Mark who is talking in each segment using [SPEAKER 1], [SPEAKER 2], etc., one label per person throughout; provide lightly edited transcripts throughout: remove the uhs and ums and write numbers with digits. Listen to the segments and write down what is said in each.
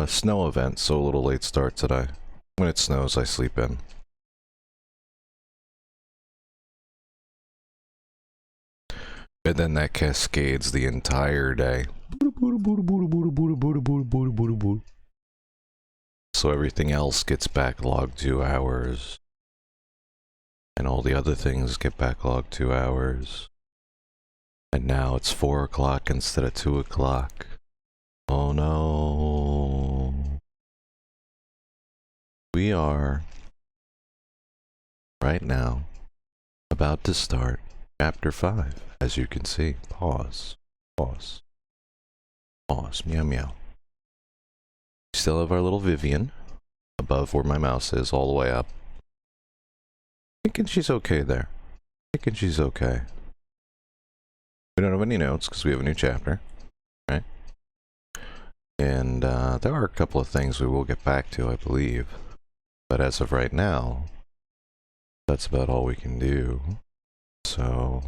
[SPEAKER 1] snow event, so a little late start today. When it snows, I sleep in. And then that cascades the entire day. So everything else gets backlogged 2 hours. And all the other things get backlogged 2 hours. And now it's 4 o'clock instead of 2 o'clock. Oh no. We are, right now, about to start Chapter 5. As you can see. Pause. Pause. Pause. Meow meow. We still have our little Vivian above where my mouse is, all the way up. Thinking she's okay there. Thinking she's okay. We don't have any notes because we have a new chapter, right? And there are a couple of things we will get back to, I believe. But as of right now, that's about all we can do. So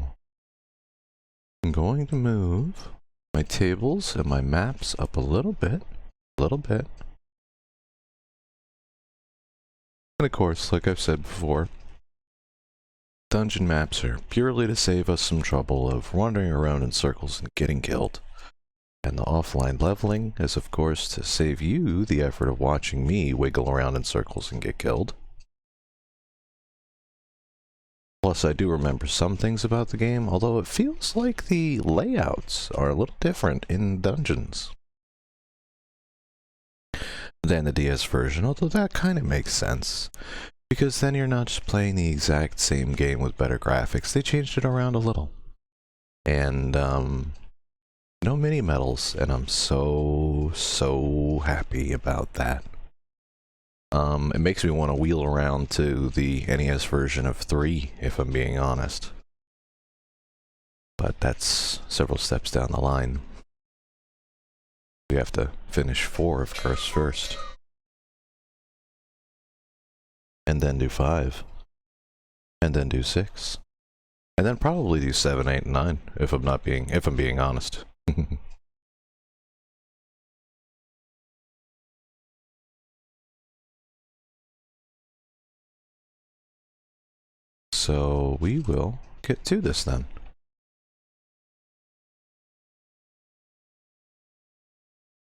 [SPEAKER 1] I'm going to move my tables and my maps up a little bit. And of course, like I've said before, dungeon maps are purely to save us some trouble of wandering around in circles and getting killed. And the offline leveling is, of course, to save you the effort of watching me wiggle around in circles and get killed. Plus, I do remember some things about the game, although it feels like the layouts are a little different in dungeons than the DS version, although that kind of makes sense. Because then you're not just playing the exact same game with better graphics. They changed it around a little. And, no mini medals, and I'm so happy about that. It makes me want to wheel around to the NES version of 3, if I'm being honest. But that's several steps down the line. We have to finish 4, of course, first. And then do 5. And then do 6. And then probably do 7, 8, and 9, if I'm being honest. So we will get to this then.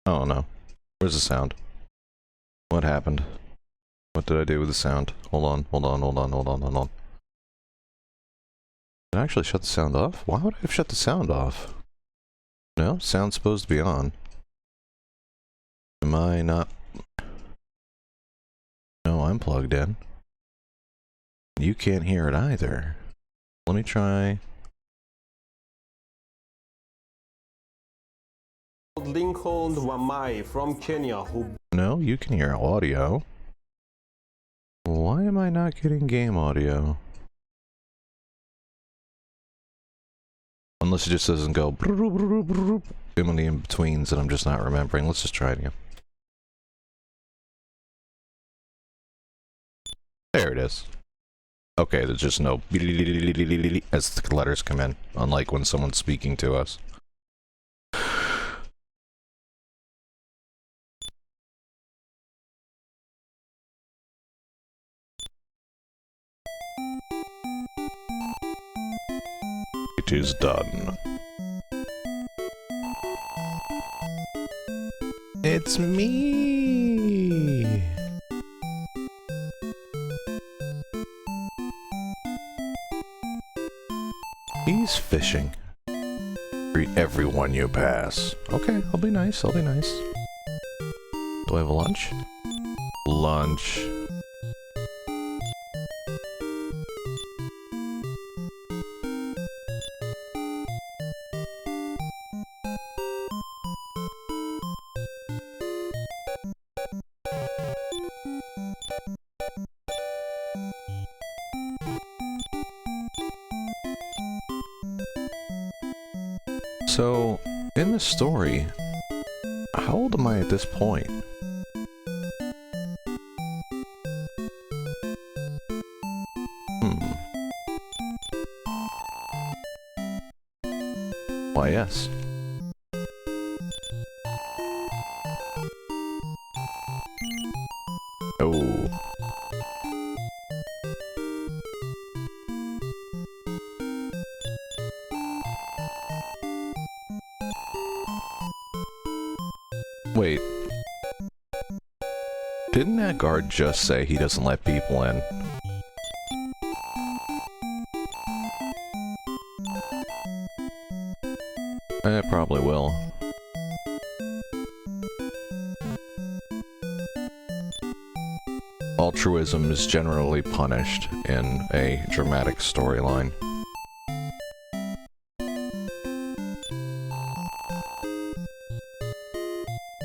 [SPEAKER 1] Oh no. Where's the sound? What happened? What did I do with the sound? Hold on. Did I actually shut the sound off? Why would I have shut the sound off? No, sound's supposed to be on. Am I not? No, I'm plugged in. You can't hear it either. Let me try.
[SPEAKER 2] Lincoln Wamai from Kenya who...
[SPEAKER 1] No, you can hear audio. Why am I not getting game audio? Unless it just doesn't go in the in-betweens and I'm just not remembering. Let's just try it again. There it is. Okay, there's just no as the letters come in, unlike when someone's speaking to us. It is done. It's me! He's fishing. Greet everyone you pass. Okay, I'll be nice, Do I have a lunch? Lunch. So, in the story, how old am I at this point? Why, yes. Wait. Didn't that guard just say he doesn't let people in? Probably will. Altruism is generally punished in a dramatic storyline.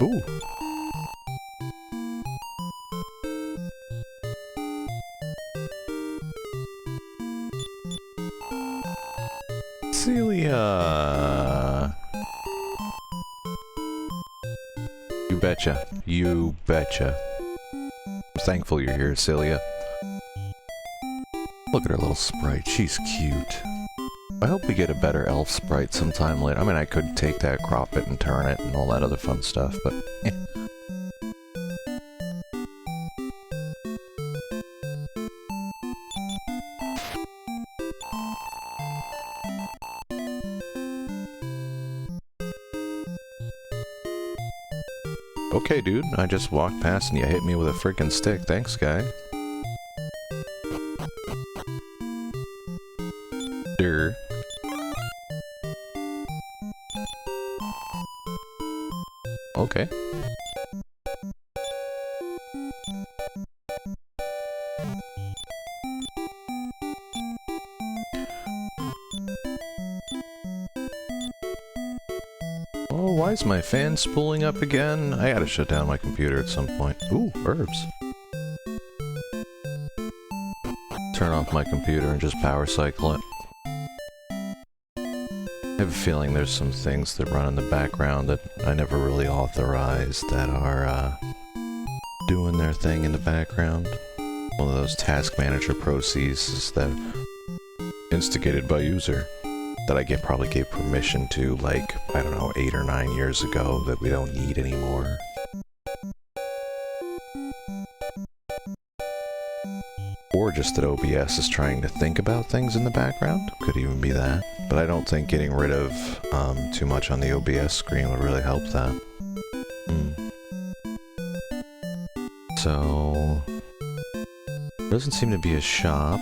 [SPEAKER 1] Ooh. Celia. You betcha. You betcha. I'm thankful you're here, Celia. Look at her little sprite. She's cute. I hope we get a better elf sprite sometime later. I mean, I could take that, crop it, and turn it, and all that other fun stuff, but eh. Okay, dude, I just walked past and you hit me with a freaking stick. Thanks, guy. Durr. Okay. Oh, why is my fan spooling up again? I gotta shut down my computer at some point. Ooh, herbs. Turn off my computer and just power cycle it. I have a feeling there's some things that run in the background that I never really authorized that are, doing their thing in the background. One of those task manager processes that instigated by user that I probably gave permission to, like, I don't know, 8 or 9 years ago that we don't need anymore. Or just that OBS is trying to think about things in the background. Could even be that. But I don't think getting rid of too much on the OBS screen would really help that. So... there doesn't seem to be a shop.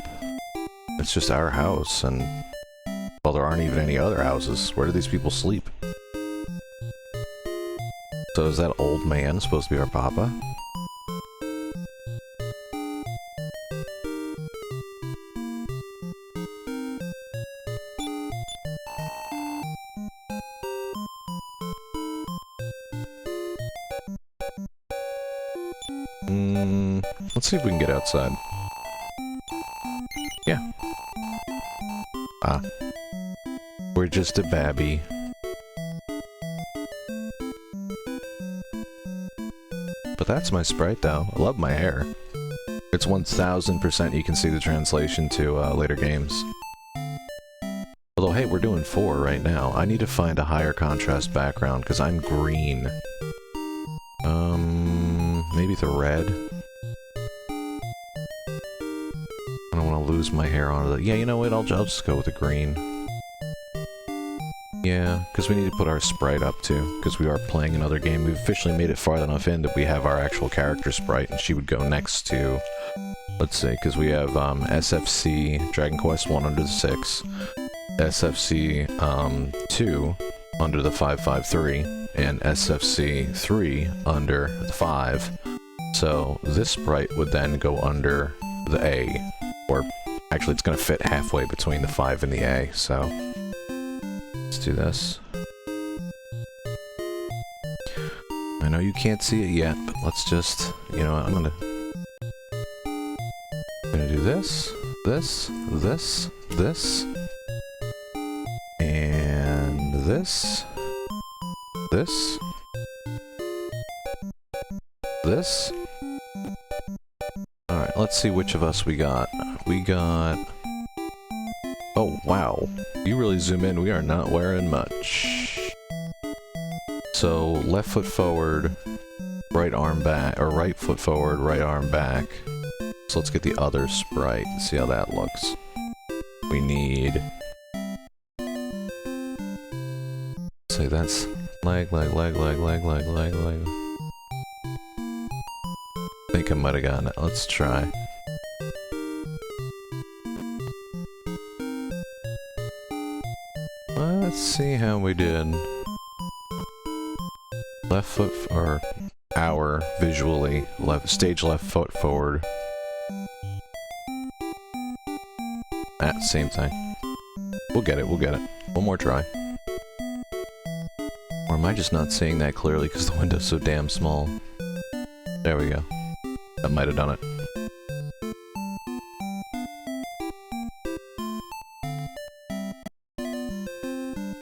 [SPEAKER 1] It's just our house, and... well, there aren't even any other houses. Where do these people sleep? So is that old man supposed to be our papa? Let's see if we can get outside. Yeah. Ah. We're just a babby. But that's my sprite, though. I love my hair. It's 1000% you can see the translation to later games. Although, hey, we're doing 4 right now. I need to find a higher contrast background, because I'm green. Maybe the red? I don't want to lose my hair onto the... yeah, you know what? I'll just go with the green. Yeah, because we need to put our sprite up too, because we are playing another game. We've officially made it far enough in that we have our actual character sprite, and she would go next to... let's see, because we have SFC, Dragon Quest 1 under the 6, SFC 2 under the 553, and SFC 3 under the 5. So this sprite would then go under the A, or actually it's going to fit halfway between the 5 and the A, so... let's do this. I know you can't see it yet, but let's just, you know, I'm gonna do this, this, this, this, and this, this, this. Alright, let's see which of us we got. We got... oh, wow. You really zoom in, we are not wearing much. So, left foot forward, right arm back, or right foot forward, right arm back. So let's get the other sprite, see how that looks. We need... say that's lag. I think I might have gotten it. Let's try. Let's see how we did. Left foot, or our visually, stage left foot forward. Same thing. We'll get it, we'll get it. One more try. Or am I just not seeing that clearly because the window's so damn small? There we go. That might have done it.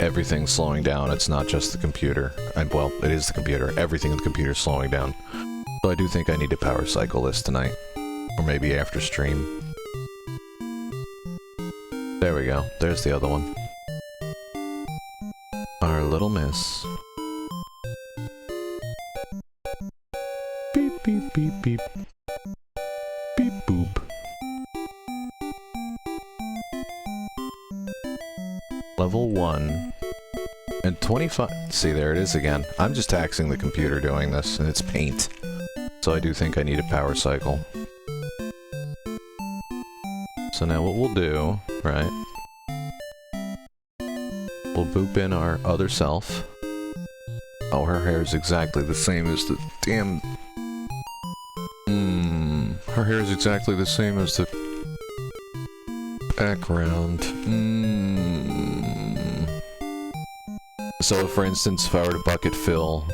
[SPEAKER 1] Everything's slowing down, it's not just the computer. Well, it is the computer. Everything in the computer is slowing down. So I do think I need to power cycle this tonight. Or maybe after stream. There we go. There's the other one. Our little miss. Beep, beep, beep, beep. Beep, boop. Level 1. And 25. See, there it is again. I'm just taxing the computer doing this, and it's paint. So I do think I need a power cycle. So now what we'll do, right? We'll boop in our other self. Oh, her hair is exactly the same as the damn... her hair is exactly the same as the background. So if, for instance, if I were to bucket fill,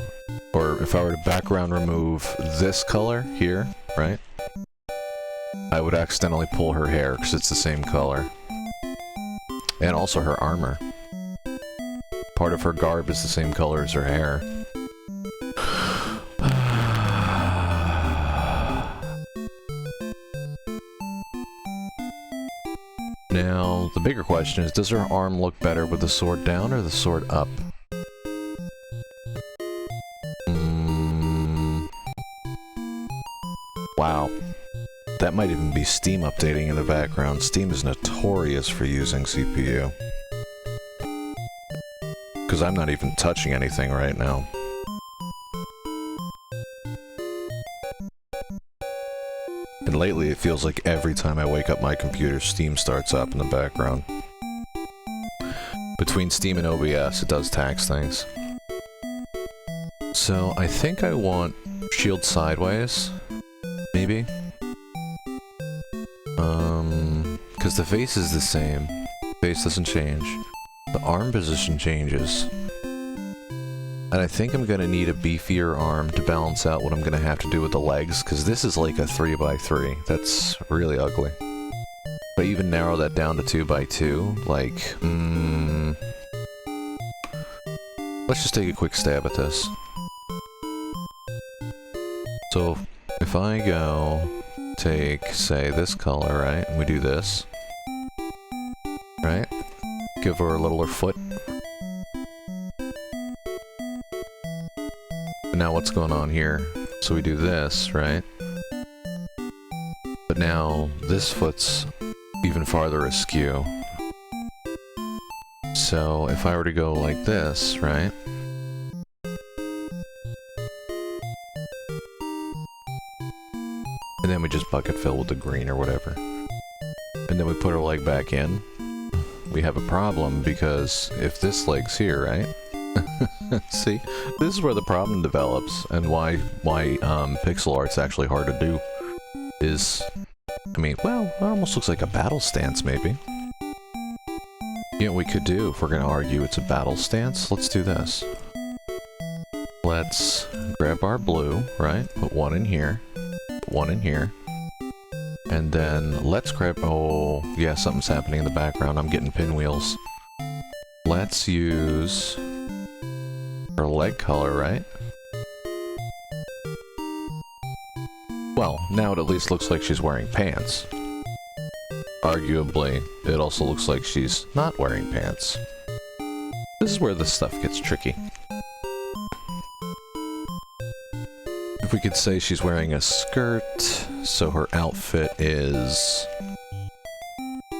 [SPEAKER 1] or if I were to background remove this color here, right? I would accidentally pull her hair because it's the same color. And also her armor. Part of her garb is the same color as her hair. Now, the bigger question is, does her arm look better with the sword down or the sword up? Wow. That might even be Steam updating in the background. Steam is notorious for using CPU. Because I'm not even touching anything right now. And lately it feels like every time I wake up my computer, Steam starts up in the background. Between Steam and OBS, it does tax things. So I think I want shield sideways. Maybe? Because the face is the same. Face doesn't change. The arm position changes. And I think I'm gonna need a beefier arm to balance out what I'm gonna have to do with the legs, because this is like a 3x3. That's really ugly. If I even narrow that down to 2x2, like, let's just take a quick stab at this. So, if I go take, say, this color, right, and we do this, right? Give her a littler foot. And now what's going on here? So we do this, right? But now this foot's even farther askew. So if I were to go like this, right? And then we just bucket fill with the green or whatever. And then we put our leg back in. We have a problem because if this leg's here, right? See, this is where the problem develops, and why pixel art's actually hard to do. Is, I mean, well, it almost looks like a battle stance, maybe. You know what we could do if we're gonna argue it's a battle stance? Let's do this. Let's grab our blue, right? Put one in here. Put one in here. And then let's grab... Oh, yeah, something's happening in the background. I'm getting pinwheels. Let's use her leg color, right? Well, now it at least looks like she's wearing pants. Arguably, it also looks like she's not wearing pants. This is where this stuff gets tricky. If we could say she's wearing a skirt, so her outfit is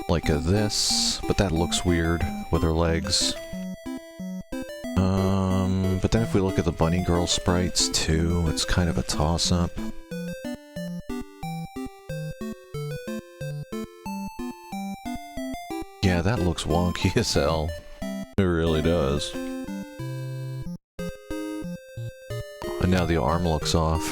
[SPEAKER 1] like a this, but that looks weird with her legs. but then if we look at the bunny girl sprites too, it's kind of a toss-up. Yeah, that looks wonky as hell. It really does. And now the arm looks off.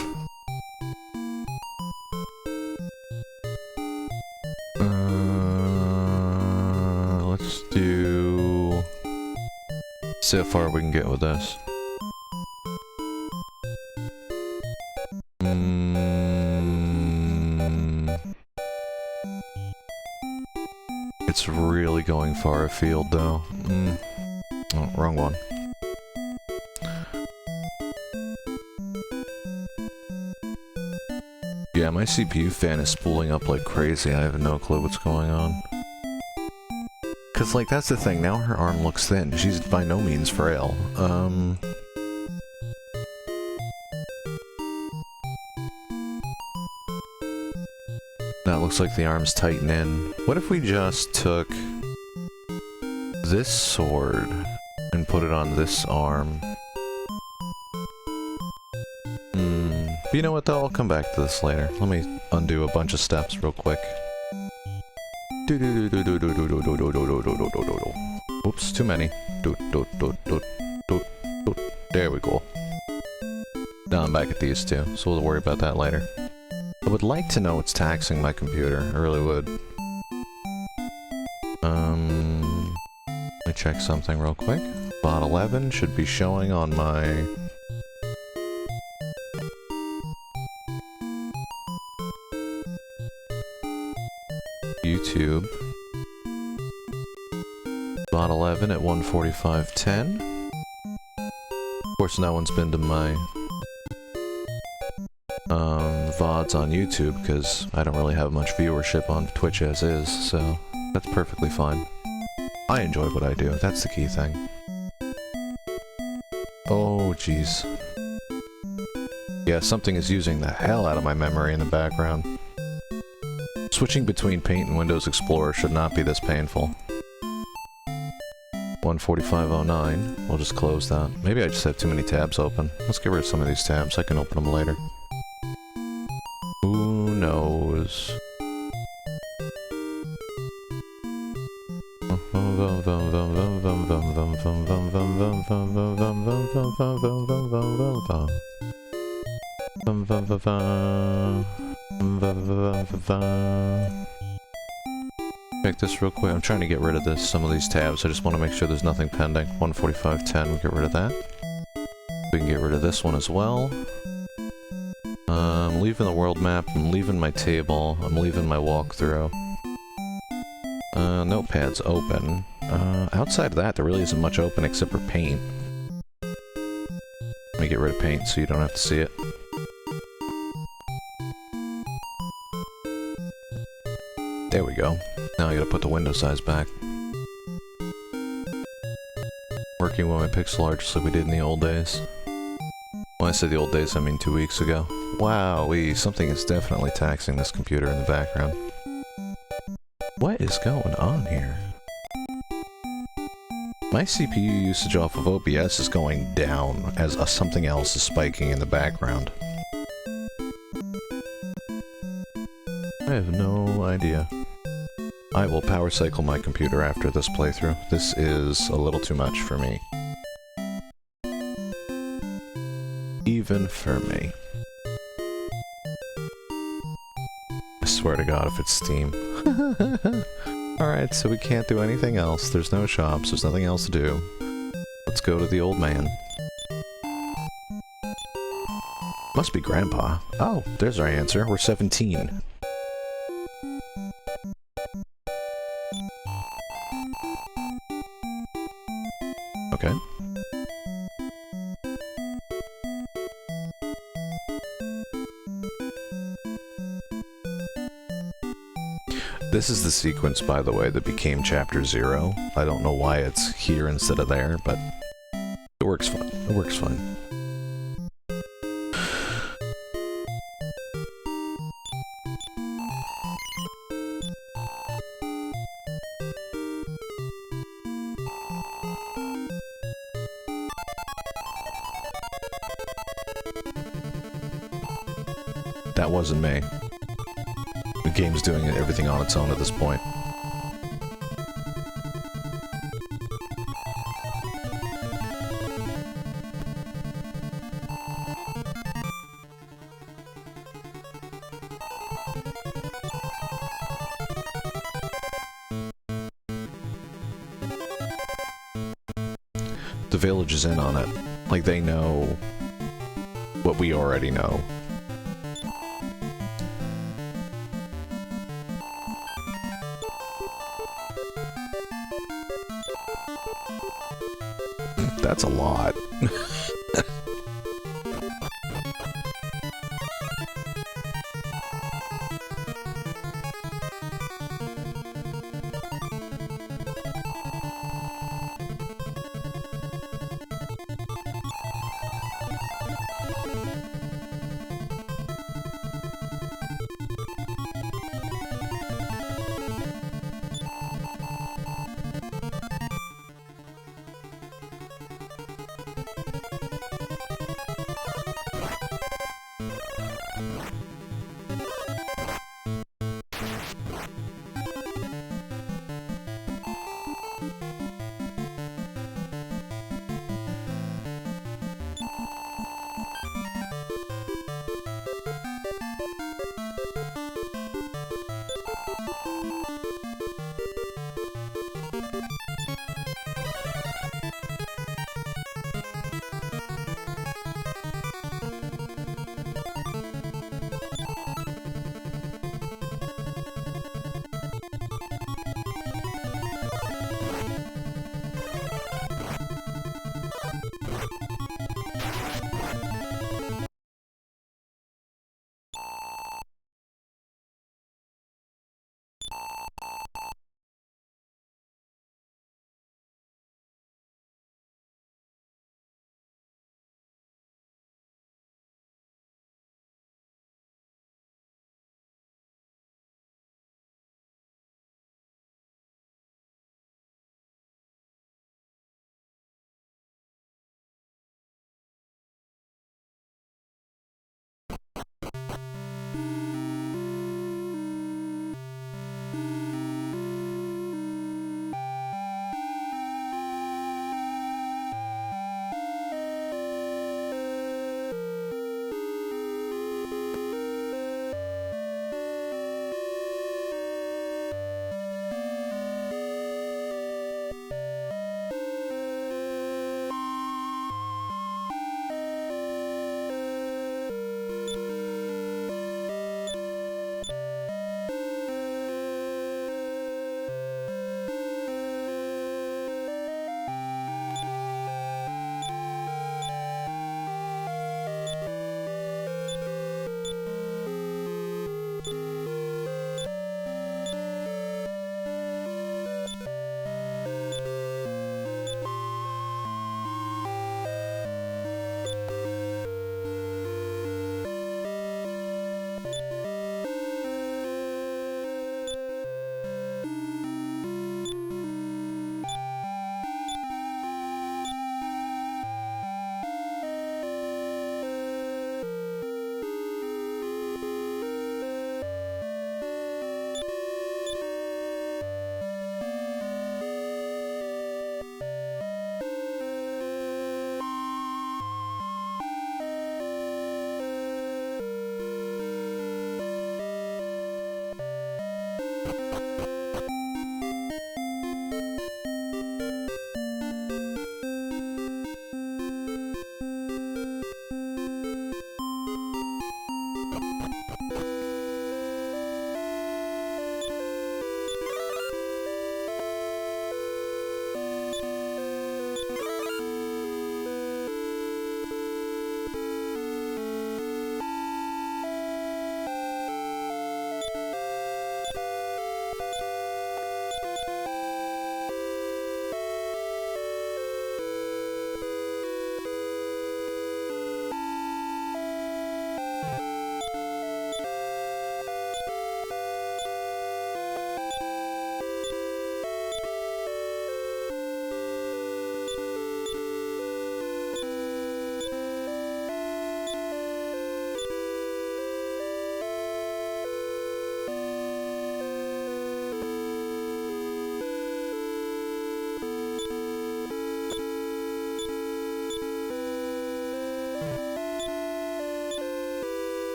[SPEAKER 1] Let's do... see how far we can get with this. It's really going far afield, though. Oh, wrong one. Yeah, my CPU fan is spooling up like crazy. I have no clue what's going on. Cause, like, that's the thing. Now her arm looks thin. She's by no means frail. That looks like the arm's tighten in. What if we just took this sword and put it on this arm? But you know what though, I'll come back to this later. Let me undo a bunch of steps real quick. Oops, too many. There we go. Now I'm back at these two, so we'll worry about that later. I would like to know what's taxing my computer, I really would. Let me check something real quick. Bot 11 should be showing on my... YouTube. Bot 11 at 1:45:10. Of course, no one's been to my VODs on YouTube because I don't really have much viewership on Twitch as is, so that's perfectly fine. I enjoy what I do, that's the key thing. Oh, jeez. Yeah, something is using the hell out of my memory in the background. Switching between Paint and Windows Explorer should not be this painful. 1:45:09. We'll just close that. Maybe I just have too many tabs open. Let's get rid of some of these tabs. I can open them later. Who knows? Check this real quick. I'm trying to get rid of this, some of these tabs. I just want to make sure there's nothing pending. 1:45:10, we'll get rid of that. We can get rid of this one as well. I'm leaving the world map, I'm leaving my table, I'm leaving my walkthrough. Notepad's open. Outside of that, there really isn't much open except for paint. Let me get rid of paint so you don't have to see it. There we go. Now I gotta put the window size back. Working with my pixel art just like we did in the old days. When I say the old days, I mean 2 weeks ago. Wowee, something is definitely taxing this computer in the background. What is going on here? My CPU usage off of OBS is going down as something else is spiking in the background. I have no idea. I will power cycle my computer after this playthrough. This is a little too much for me. Even for me. I swear to God if it's Steam. Alright, so we can't do anything else. There's no shops, there's nothing else to do. Let's go to the old man. Must be Grandpa. Oh, there's our answer. We're 17. Okay. This is the sequence, by the way, that became Chapter 0. I don't know why it's here instead of there, but it works fine. It works fine. That wasn't me. The game's doing everything on its own at this point. The village is in on it. Like, they know what we already know. That's a lot.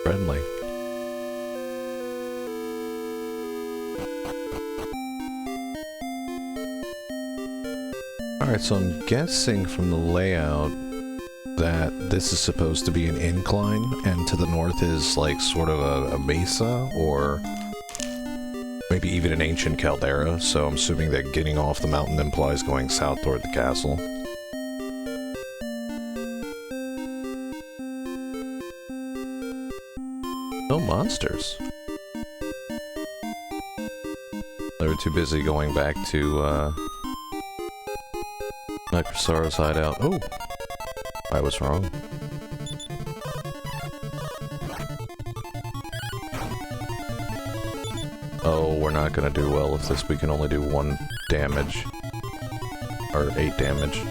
[SPEAKER 1] Friendly. Alright, so I'm guessing from the layout that this is supposed to be an incline, and to the north is like sort of a mesa, or maybe even an ancient caldera, so I'm assuming that getting off the mountain implies going south toward the castle. No monsters. They were too busy going back to, Necrosaurus hideout. Oh! I was wrong. Oh, we're not gonna do well with this. We can only do 1 damage. Or 8 damage.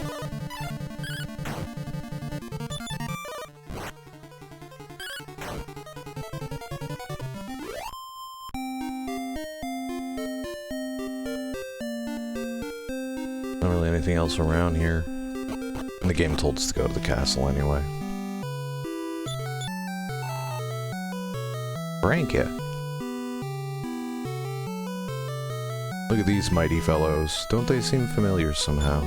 [SPEAKER 1] Not really anything else around here. And the game told us to go to the castle anyway. Brankia. Look at these mighty fellows. Don't they seem familiar somehow?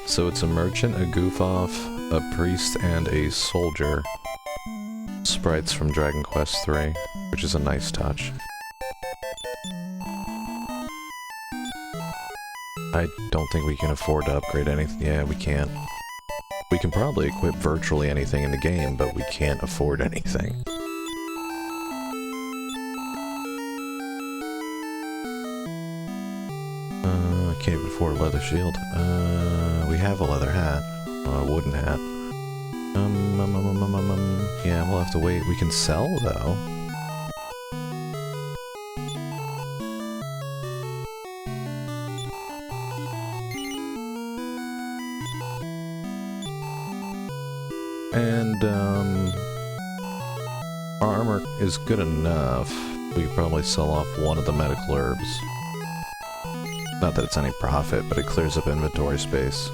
[SPEAKER 1] So it's a merchant, a goof-off, a priest, and a soldier. Sprites from Dragon Quest III, which is a nice touch. I don't think we can afford to upgrade anything. Yeah, we can't. We can probably equip virtually anything in the game, but we can't afford anything. Can't even afford a leather shield. We have a leather hat. A wooden hat. Yeah, we'll have to wait. We can sell, though. And, our armor is good enough. We could probably sell off 1 of the medical herbs. Not that it's any profit, but it clears up inventory space.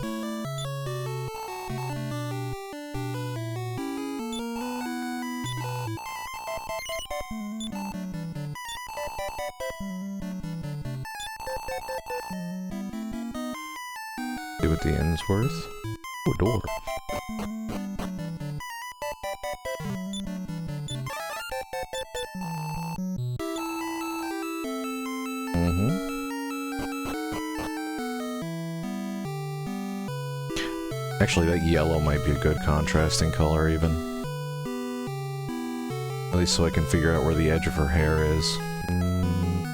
[SPEAKER 1] See what the inn's worth? Oh, a door. Actually, that yellow might be a good contrasting color, even. At least so I can figure out where the edge of her hair is. And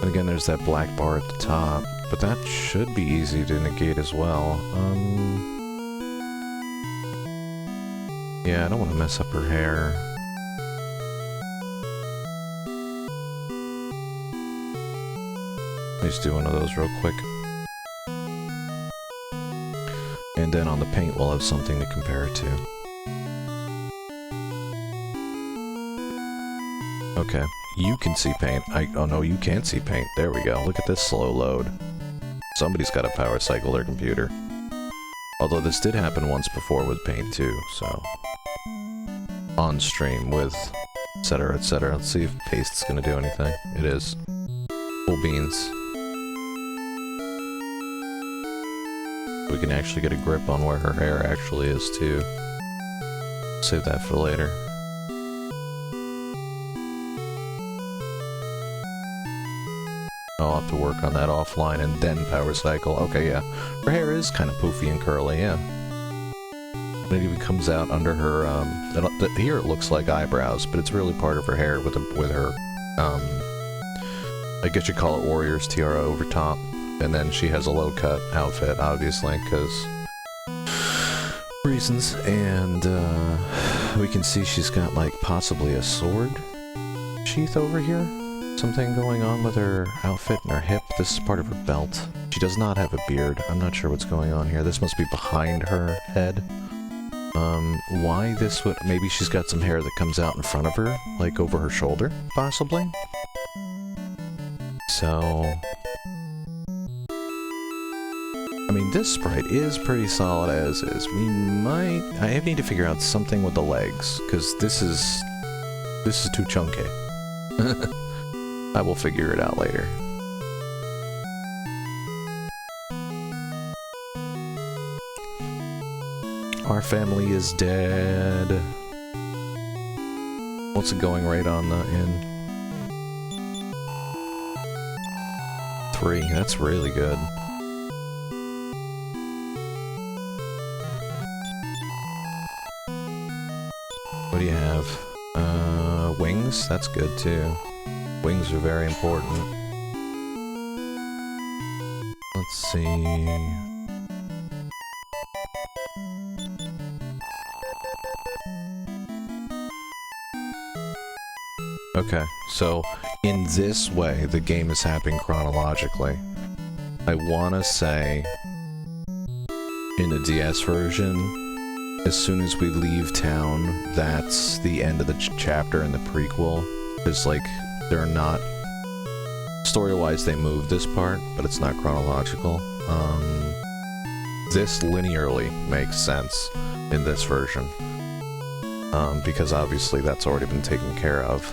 [SPEAKER 1] again, there's that black bar at the top, but that should be easy to negate as well. Yeah, I don't want to mess up her hair. Let me just do one of those real quick. And then on the paint, we'll have something to compare it to. Okay, you can see paint. Oh no, you can't see paint. There we go. Look at this slow load. Somebody's got to power cycle their computer. Although this did happen once before with paint too, so... On stream with etc, etc. Let's see if paste's gonna do anything. It is. Cool beans. We can actually get a grip on where her hair actually is, too. Save that for later. I'll have to work on that offline and then power cycle. Okay, yeah. Her hair is kind of poofy and curly, yeah. It even comes out under her, here it looks like eyebrows, but it's really part of her hair with her, I guess you call it warrior's tiara over top. And then she has a low-cut outfit, obviously, because reasons. And we can see she's got, like, possibly a sword sheath over here. something going on with her outfit and her hip. This is part of her belt. She does not have a beard. I'm not sure what's going on here. This must be behind her head. Why this would... Maybe she's got some hair that comes out in front of her, like over her shoulder, possibly? So... I mean, this sprite is pretty solid as is. We might... I need to figure out something with the legs, because this is too chunky. I will figure it out later. Our family is dead. What's it going right on the in? 3. That's really good. What do you have? Wings? That's good too. Wings are very important. Let's see... Okay, so in this way, the game is happening chronologically. I want to say, in the DS version, as soon as we leave town, that's the end of the chapter in the prequel. It's like, they're not... Story-wise, they move this part, but it's not chronological. This linearly makes sense in this version. Because obviously that's already been taken care of.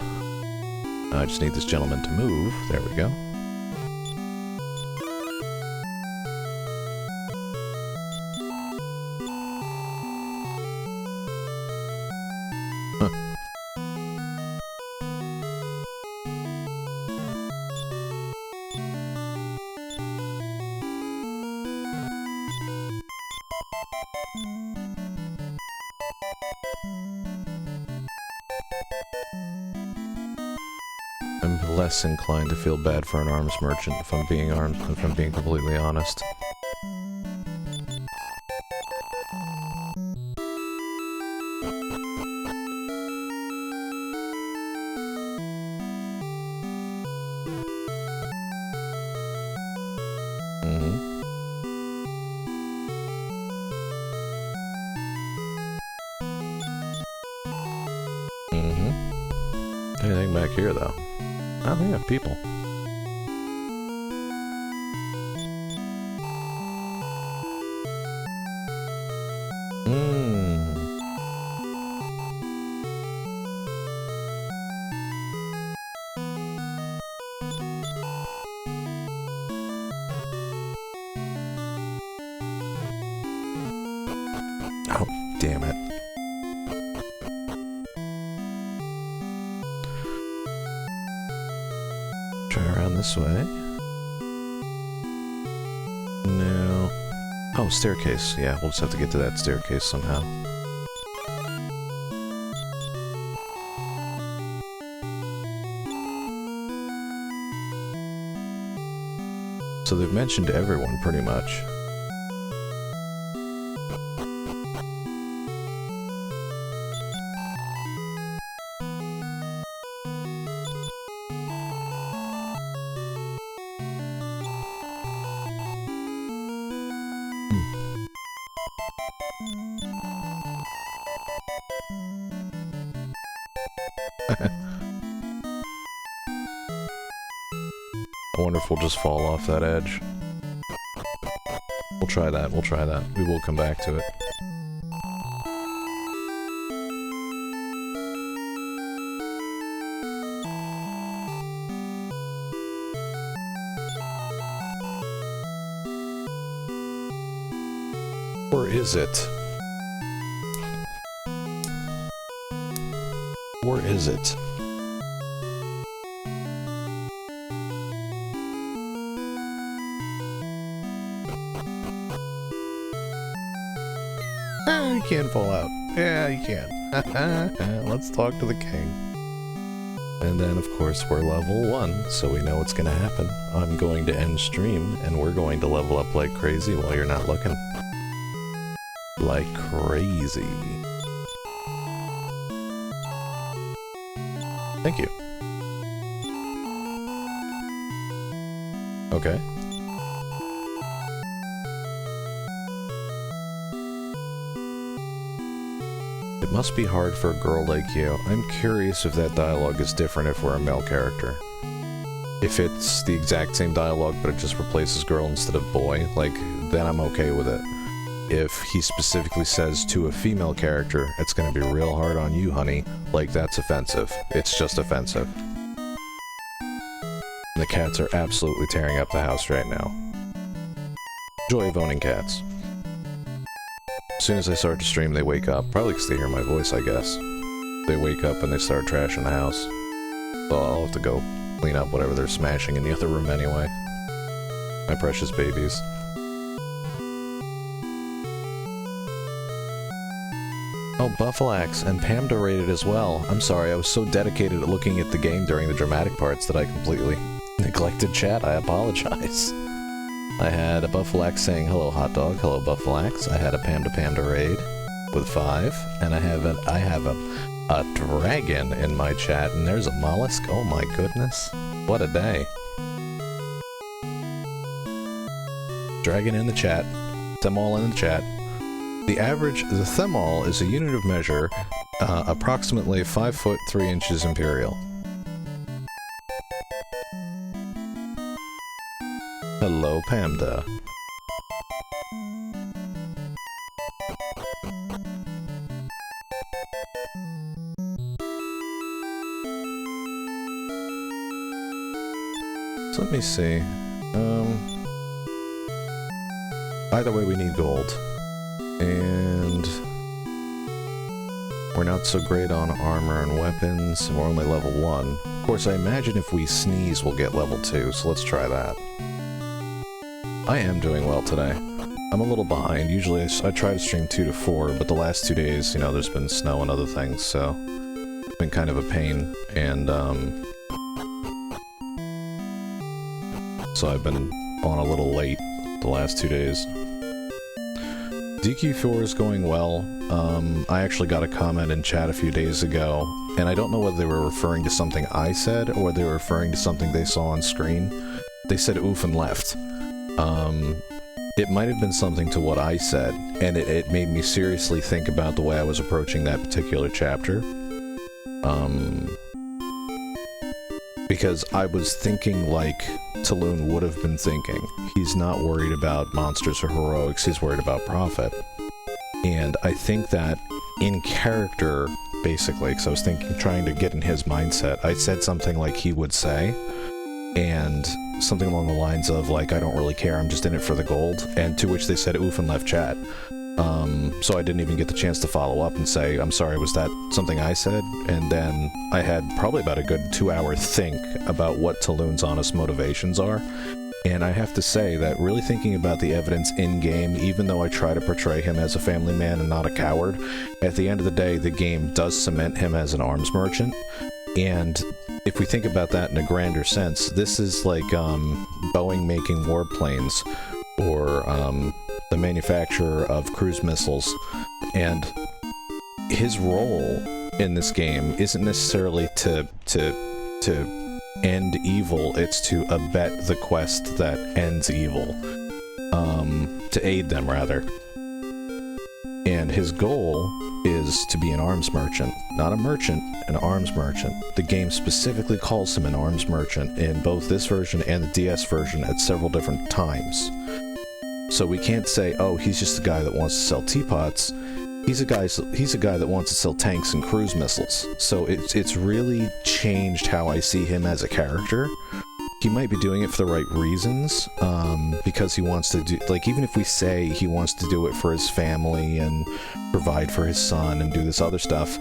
[SPEAKER 1] I just need this gentleman to move. There we go. I'm less inclined to feel bad for an arms merchant if I'm being completely honest. Anything back here, though? Oh, yeah, people. Oh, damn it. Try around this way. No. Oh, staircase. Yeah, we'll just have to get to that staircase somehow. So they've mentioned everyone, pretty much. I wonder if we'll just fall off that edge. We'll try that, we'll try that. We will come back to it. Or is it? Or is it? You can fall out. Yeah, you can. Let's talk to the king. And then, of course, we're level 1, so we know what's gonna happen. I'm going to end stream, and we're going to level up like crazy while you're not looking. Like crazy. Thank you. Okay. It must be hard for a girl like you. I'm curious if that dialogue is different if we're a male character. If it's the exact same dialogue, but it just replaces girl instead of boy, like, then I'm okay with it. If he specifically says to a female character, it's gonna be real hard on you, honey, like, that's offensive. It's just offensive. The cats are absolutely tearing up the house right now. Joy of owning cats. As soon as I start to stream, they wake up. Probably because they hear my voice, I guess. They wake up and they start trashing the house. So I'll have to go clean up whatever they're smashing in the other room anyway. My precious babies. Oh, Buffalax and Pamda rated as well. I'm sorry, I was so dedicated at looking at the game during the dramatic parts that I completely neglected chat. I apologize. I had a Buffalax saying hello hot dog, hello Buffalax. I had a Pamda raid with 5, and I have a dragon in my chat, and there's a mollusk. Oh my goodness, what a day! Dragon in the chat, Themol in the chat. The Themol is a unit of measure, approximately 5 foot 3 inches imperial. Hello, Pamda. So let me see. Either way, we need gold. And we're not so great on armor and weapons. We're only level 1. Of course, I imagine if we sneeze, we'll get level 2, so let's try that. I am doing well today. I'm a little behind. Usually I try to stream 2 to 4, but the last 2 days, you know, there's been snow and other things, so it's been kind of a pain, and so I've been on a little late the last 2 days. DQ4 is going well. I actually got a comment in chat a few days ago, and I don't know whether they were referring to something I said, or they were referring to something they saw on screen. They said oof and left. It might have been something to what I said, and it made me seriously think about the way I was approaching that particular chapter. Because I was thinking like Taloon would have been thinking. He's not worried about monsters or heroics, he's worried about profit. And I think that in character, basically, because I was trying to get in his mindset, I said something like he would say, and something along the lines of, like, I don't really care, I'm just in it for the gold, and to which they said oof and left chat. So I didn't even get the chance to follow up and say, I'm sorry, was that something I said? And then I had probably about a good 2-hour think about what Taloon's honest motivations are. And I have to say that really thinking about the evidence in-game, even though I try to portray him as a family man and not a coward, at the end of the day, the game does cement him as an arms merchant. And if we think about that in a grander sense, this is like Boeing making warplanes, or the manufacturer of cruise missiles, and his role in this game isn't necessarily to end evil, it's to abet the quest that ends evil. To aid them, rather. And his goal is to be an arms merchant. Not a merchant, an arms merchant. The game specifically calls him an arms merchant in both this version and the DS version at several different times. So we can't say, oh, he's just a guy that wants to sell teapots. He's a guy that wants to sell tanks and cruise missiles. So it's really changed how I see him as a character. He might be doing it for the right reasons, because he wants to do, like, even if we say he wants to do it for his family and provide for his son and do this other stuff,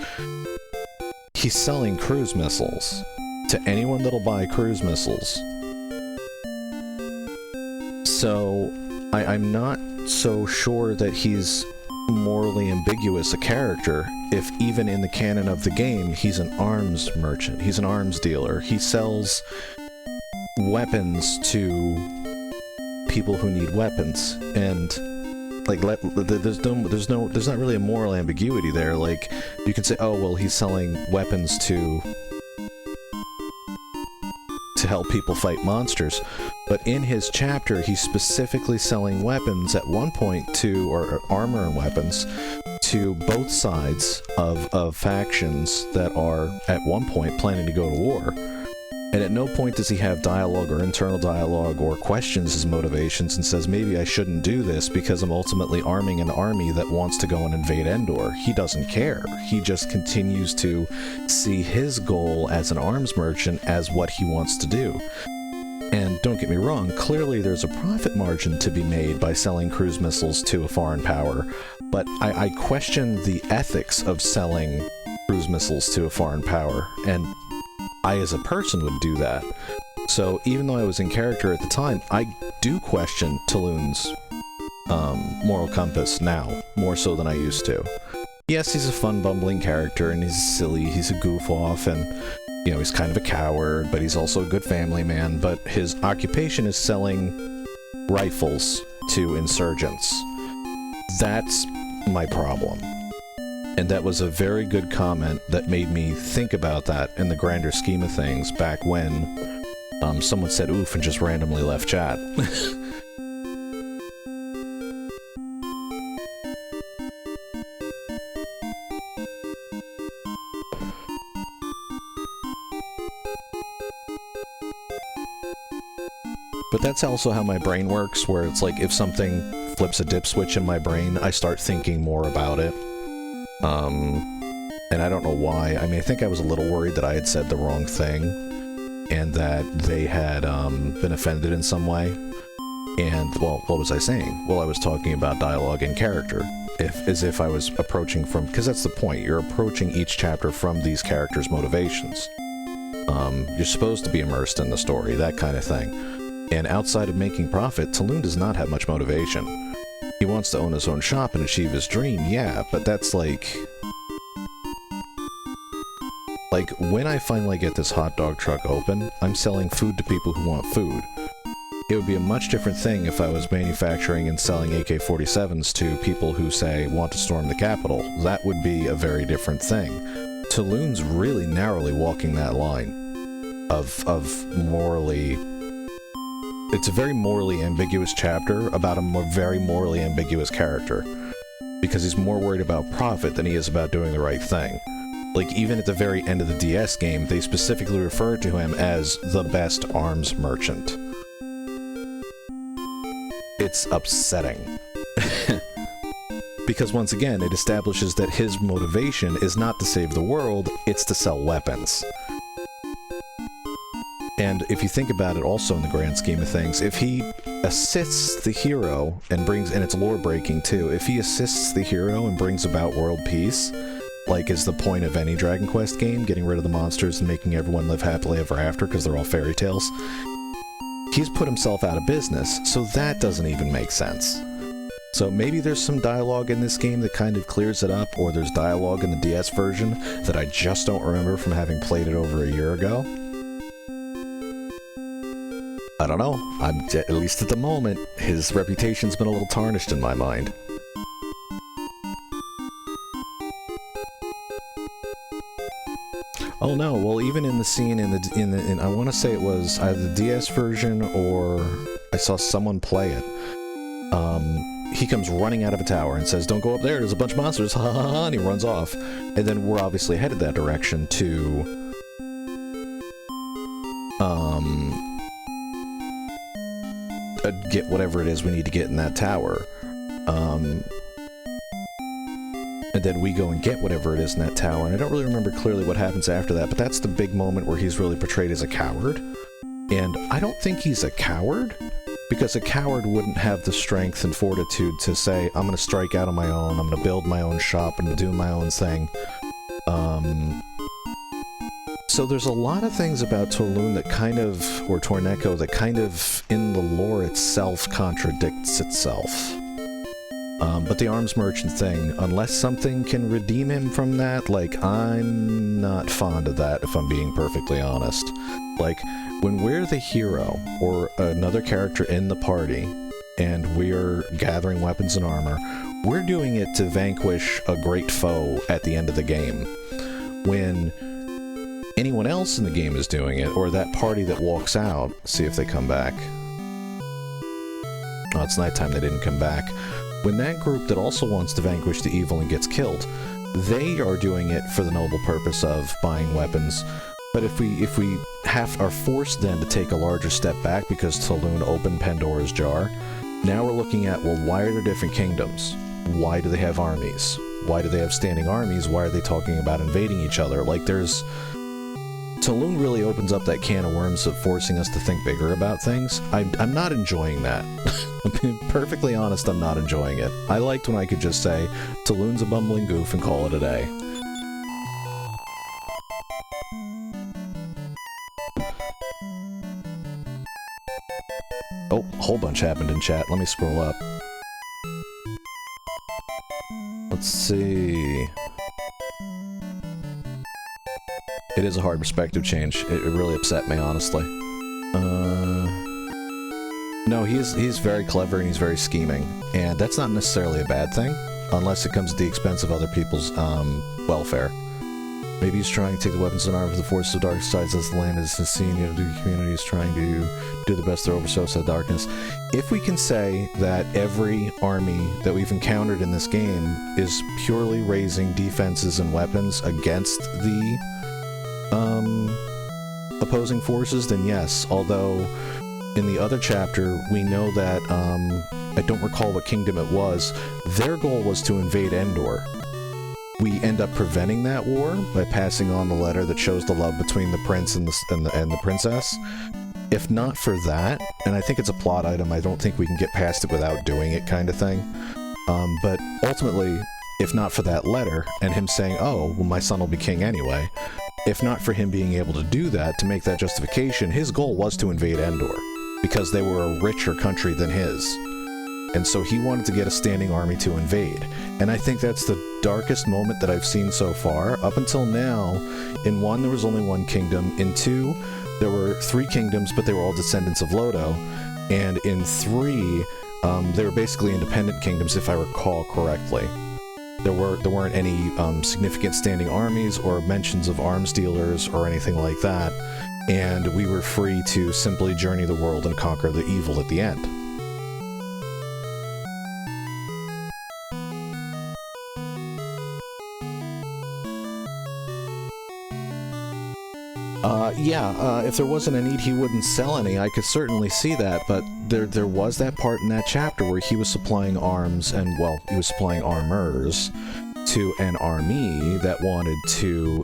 [SPEAKER 1] he's selling cruise missiles to anyone that'll buy cruise missiles. So I'm not so sure that he's morally ambiguous a character if even in the canon of the game he's an arms merchant, he's an arms dealer. He sells weapons to people who need weapons, and like there's not really a moral ambiguity there. Like, you can say, oh well, he's selling weapons to help people fight monsters, But in his chapter, he's specifically selling weapons at one point to, or armor and weapons, to both sides of factions that are at one point planning to go to war. And at no point does he have dialogue or internal dialogue or questions his motivations and says, maybe I shouldn't do this because I'm ultimately arming an army that wants to go and invade Endor. He doesn't care. He just continues to see his goal as an arms merchant as what he wants to do. And don't get me wrong, clearly there's a profit margin to be made by selling cruise missiles to a foreign power, but I question the ethics of selling cruise missiles to a foreign power, and I as a person would do that. So even though I was in character at the time, I do question Talon's moral compass now, more so than I used to. Yes, he's a fun, bumbling character, and he's silly, he's a goof-off, and, you know, he's kind of a coward, but he's also a good family man, but his occupation is selling rifles to insurgents. That's my problem. And that was a very good comment that made me think about that in the grander scheme of things back when someone said oof and just randomly left chat. But that's also how my brain works, where it's like if something flips a dip switch in my brain, I start thinking more about it. And I don't know why. I mean, I think I was a little worried that I had said the wrong thing, and that they had been offended in some way. And, well, what was I saying? Well, I was talking about dialogue and character, as if I was approaching from... Because that's the point, you're approaching each chapter from these characters' motivations. You're supposed to be immersed in the story, that kind of thing. And outside of making profit, Talon does not have much motivation. He wants to own his own shop and achieve his dream, yeah, but that's like... Like, when I finally get this hot dog truck open, I'm selling food to people who want food. It would be a much different thing if I was manufacturing and selling AK-47s to people who, say, want to storm the Capitol. That would be a very different thing. Talon's really narrowly walking that line of morally... It's a very morally ambiguous chapter about a very morally ambiguous character, because he's more worried about profit than he is about doing the right thing. Like, even at the very end of the DS game, they specifically refer to him as the best arms merchant. It's upsetting. Because once again, it establishes that his motivation is not to save the world, it's to sell weapons. And if you think about it also in the grand scheme of things, if he assists the hero and brings, and it's lore breaking too, if he assists the hero and brings about world peace, like is the point of any Dragon Quest game, getting rid of the monsters and making everyone live happily ever after because they're all fairy tales, he's put himself out of business, so that doesn't even make sense. So maybe there's some dialogue in this game that kind of clears it up, or there's dialogue in the DS version that I just don't remember from having played it over a year ago. I don't know. At least at the moment, his reputation's been a little tarnished in my mind. Oh no, well even in the scene in I want to say it was either the DS version or I saw someone play it. He comes running out of a tower and says, "Don't go up there, there's a bunch of monsters, ha ha ha," and he runs off. And then we're obviously headed that direction to get whatever it is we need to get in that tower. And then we go and get whatever it is in that tower, and I don't really remember clearly what happens after that, but that's the big moment where he's really portrayed as a coward. And I don't think he's a coward, because a coward wouldn't have the strength and fortitude to say, I'm gonna strike out on my own, I'm gonna build my own shop, and do my own thing. So there's a lot of things about Talon that kind of, or Torneko, that kind of, in the lore itself, contradicts itself. But the arms merchant thing, unless something can redeem him from that, like, I'm not fond of that, if I'm being perfectly honest. Like, when we're the hero, or another character in the party, and we're gathering weapons and armor, we're doing it to vanquish a great foe at the end of the game. When anyone else in the game is doing it, or that party that walks out, see if they come back. Oh, it's nighttime, they didn't come back. When that group that also wants to vanquish the evil and gets killed, they are doing it for the noble purpose of buying weapons. But if we are forced then to take a larger step back because Tulun opened Pandora's jar, now we're looking at, well, why are there different kingdoms? Why do they have armies? Why do they have standing armies? Why are they talking about invading each other? Like, Tulun really opens up that can of worms of forcing us to think bigger about things. I'm not enjoying that. I'm being perfectly honest, I'm not enjoying it. I liked when I could just say, Tulun's a bumbling goof and call it a day. Oh, a whole bunch happened in chat. Let me scroll up. Let's see. It is a hard perspective change. It really upset me, honestly. No, he's very clever and he's very scheming, and that's not necessarily a bad thing, unless it comes at the expense of other people's welfare. Maybe he's trying to take the weapons and armor of the forces of dark sides as the land is seen. You know, the community is trying to do the best to overthrow the darkness. If we can say that every army that we've encountered in this game is purely raising defenses and weapons against the opposing forces, then yes. Although in the other chapter, we know that, I don't recall what kingdom it was, their goal was to invade Endor. We end up preventing that war by passing on the letter that shows the love between the prince and the princess. If not for that, and I think it's a plot item, I don't think we can get past it without doing it kind of thing. But ultimately, if not for that letter, and him saying, oh, well, my son will be king anyway, if not for him being able to do that, to make that justification, his goal was to invade Endor, because they were a richer country than his. And so he wanted to get a standing army to invade. And I think that's the darkest moment that I've seen so far. Up until now, in 1, there was only 1 kingdom. In 2, there were 3 kingdoms, but they were all descendants of Lodo. And in 3, they were basically independent kingdoms, if I recall correctly. There weren't any significant standing armies or mentions of arms dealers or anything like that. And we were free to simply journey the world and conquer the evil at the end. If there wasn't a need, he wouldn't sell any. I could certainly see that, but there was that part in that chapter where he was supplying arms and, well, he was supplying armors to an army that wanted to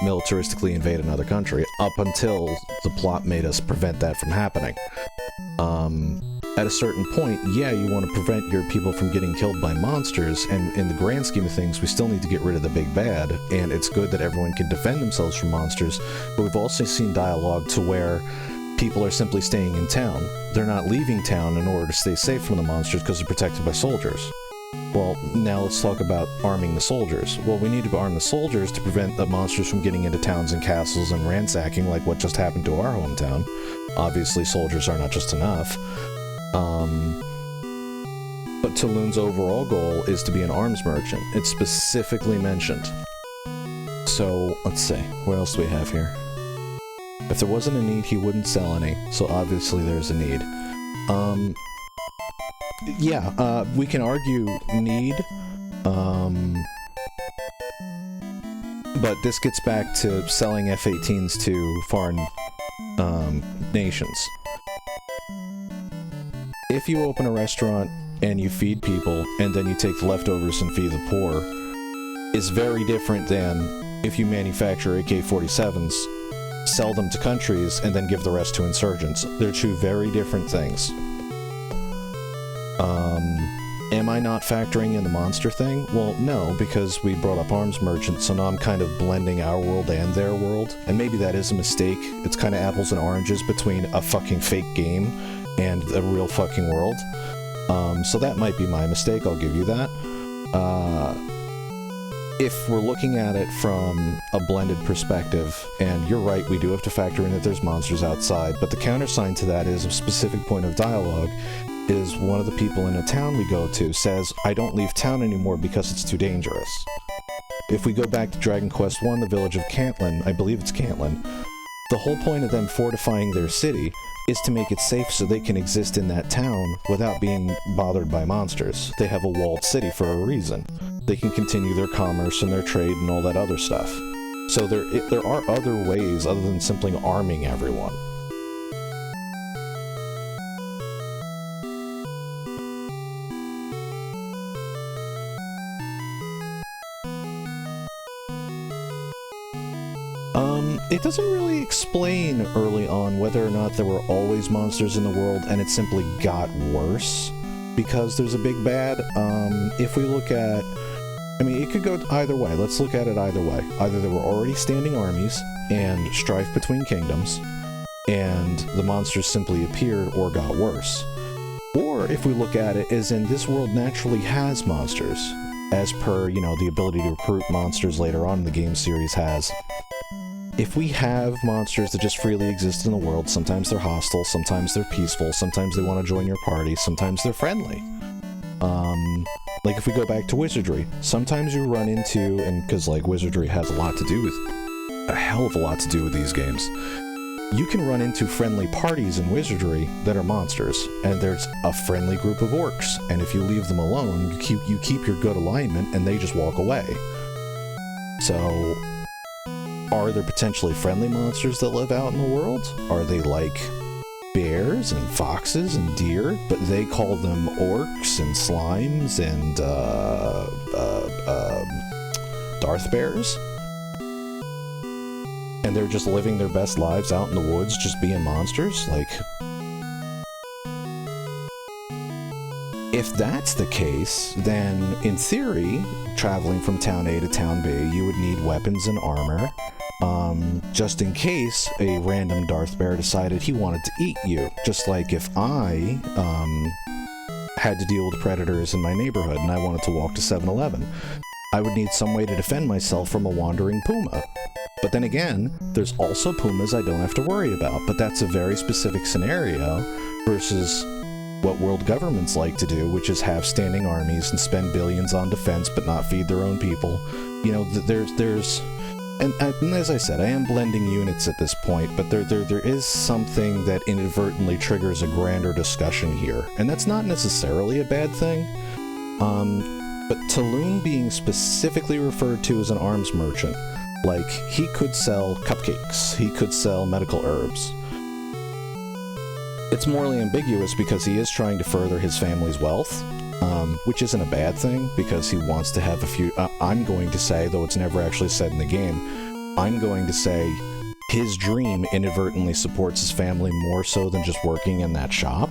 [SPEAKER 1] militaristically invade another country, up until the plot made us prevent that from happening. At a certain point, yeah, you want to prevent your people from getting killed by monsters, and in the grand scheme of things, we still need to get rid of the big bad, and it's good that everyone can defend themselves from monsters, but we've also seen dialogue to where people are simply staying in town. They're not leaving town in order to stay safe from the monsters because they're protected by soldiers. Well, now let's talk about arming the soldiers. Well, we need to arm the soldiers to prevent the monsters from getting into towns and castles and ransacking like what just happened to our hometown. Obviously, soldiers are not just enough. But Tulun's overall goal is to be an arms merchant. It's specifically mentioned. So, let's see. What else do we have here? If there wasn't a need, he wouldn't sell any. So obviously there's a need. We can argue need. But this gets back to selling F-18s to foreign nations. If you open a restaurant and you feed people, and then you take the leftovers and feed the poor, is very different than if you manufacture AK-47s, sell them to countries, and then give the rest to insurgents. They're two very different things. Am I not factoring in the monster thing? Well, no, because we brought up arms merchants, so now I'm kind of blending our world and their world, and maybe that is a mistake. It's kind of apples and oranges between a fucking fake game and a real fucking world. So that might be my mistake, I'll give you that. If we're looking at it from a blended perspective, and you're right, we do have to factor in that there's monsters outside, but the countersign to that is a specific point of dialogue, is one of the people in a town we go to says, I don't leave town anymore because it's too dangerous. If we go back to Dragon Quest I, the village of Cantlin, I believe it's Cantlin, the whole point of them fortifying their city
[SPEAKER 3] is to make it safe so they can exist in that town without being bothered by monsters. They have a walled city for a reason. They can continue their commerce and their trade and all that other stuff. So there are other ways other than simply arming everyone. It doesn't really explain early on whether or not there were always monsters in the world and it simply got worse because there's a big bad. If we look at... I mean, it could go either way. Let's look at it either way. Either there were already standing armies and strife between kingdoms, and the monsters simply appeared or got worse. Or if we look at it as in this world naturally has monsters, as per, you know, the ability to recruit monsters later on in the game series has. If we have monsters that just freely exist in the world, sometimes they're hostile, sometimes they're peaceful, sometimes they want to join your party, sometimes they're friendly. Like if we go back to wizardry, sometimes you run into, and because like wizardry has a lot to do with, a hell of a lot to do with these games, you can run into friendly parties in wizardry that are monsters, and there's a friendly group of orcs, and if you leave them alone, you keep your good alignment, and they just walk away. So, are there potentially friendly monsters that live out in the world? Are they like bears and foxes and deer, but they call them orcs and slimes and Darth bears? And they're just living their best lives out in the woods, just being monsters? Like, if that's the case, then in theory, traveling from town A to town B, you would need weapons and armor, just in case a random Darth bear decided he wanted to eat you. Just like if I had to deal with predators in my neighborhood and I wanted to walk to 7-Eleven, I would need some way to defend myself from a wandering puma. But then again, there's also pumas I don't have to worry about, but that's a very specific scenario versus what world governments like to do, which is have standing armies and spend billions on defense but not feed their own people. You know, and as I said, I am blending units at this point, but there is something that inadvertently triggers a grander discussion here, and that's not necessarily a bad thing. But Taloon being specifically referred to as an arms merchant, like, he could sell cupcakes, he could sell medical herbs. It's morally ambiguous because he is trying to further his family's wealth, which isn't a bad thing, because he wants to have a few... I'm going to say, though it's never actually said in the game, I'm going to say his dream inadvertently supports his family more so than just working in that shop.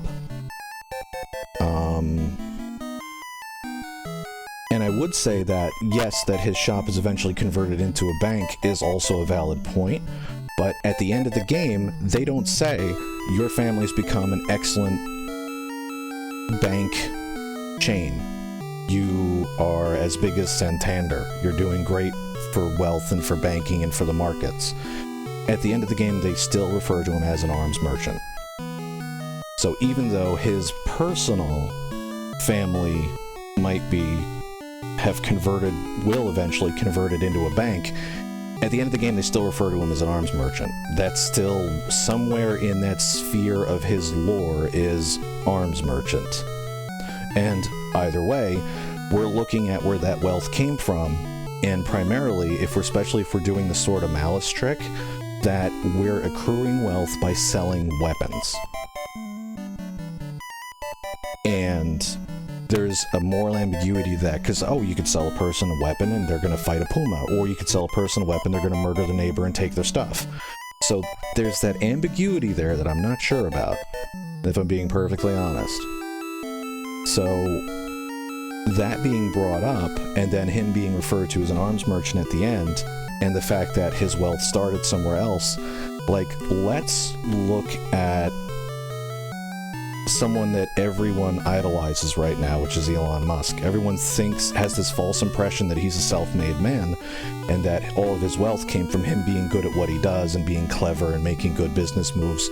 [SPEAKER 3] And I would say that, yes, that his shop is eventually converted into a bank is also a valid point, but at the end of the game, they don't say, your family's become an excellent bank chain. You are as big as Santander. You're doing great for wealth and for banking and for the markets. At the end of the game, they still refer to him as an arms merchant. So even though his personal family might will eventually convert it into a bank, at the end of the game, they still refer to him as an arms merchant. That's still somewhere in that sphere of his lore is arms merchant. And either way, we're looking at where that wealth came from, and primarily, especially if we're doing the Sword of Malice trick, that we're accruing wealth by selling weapons. And there's a moral ambiguity to that, because, you could sell a person a weapon and they're going to fight a puma, or you could sell a person a weapon, they're going to murder the neighbor and take their stuff. So there's that ambiguity there that I'm not sure about, if I'm being perfectly honest. So that being brought up, and then him being referred to as an arms merchant at the end, and the fact that his wealth started somewhere else, like, let's look at someone that everyone idolizes right now, which is Elon Musk. Everyone has this false impression that he's a self-made man, and that all of his wealth came from him being good at what he does and being clever and making good business moves.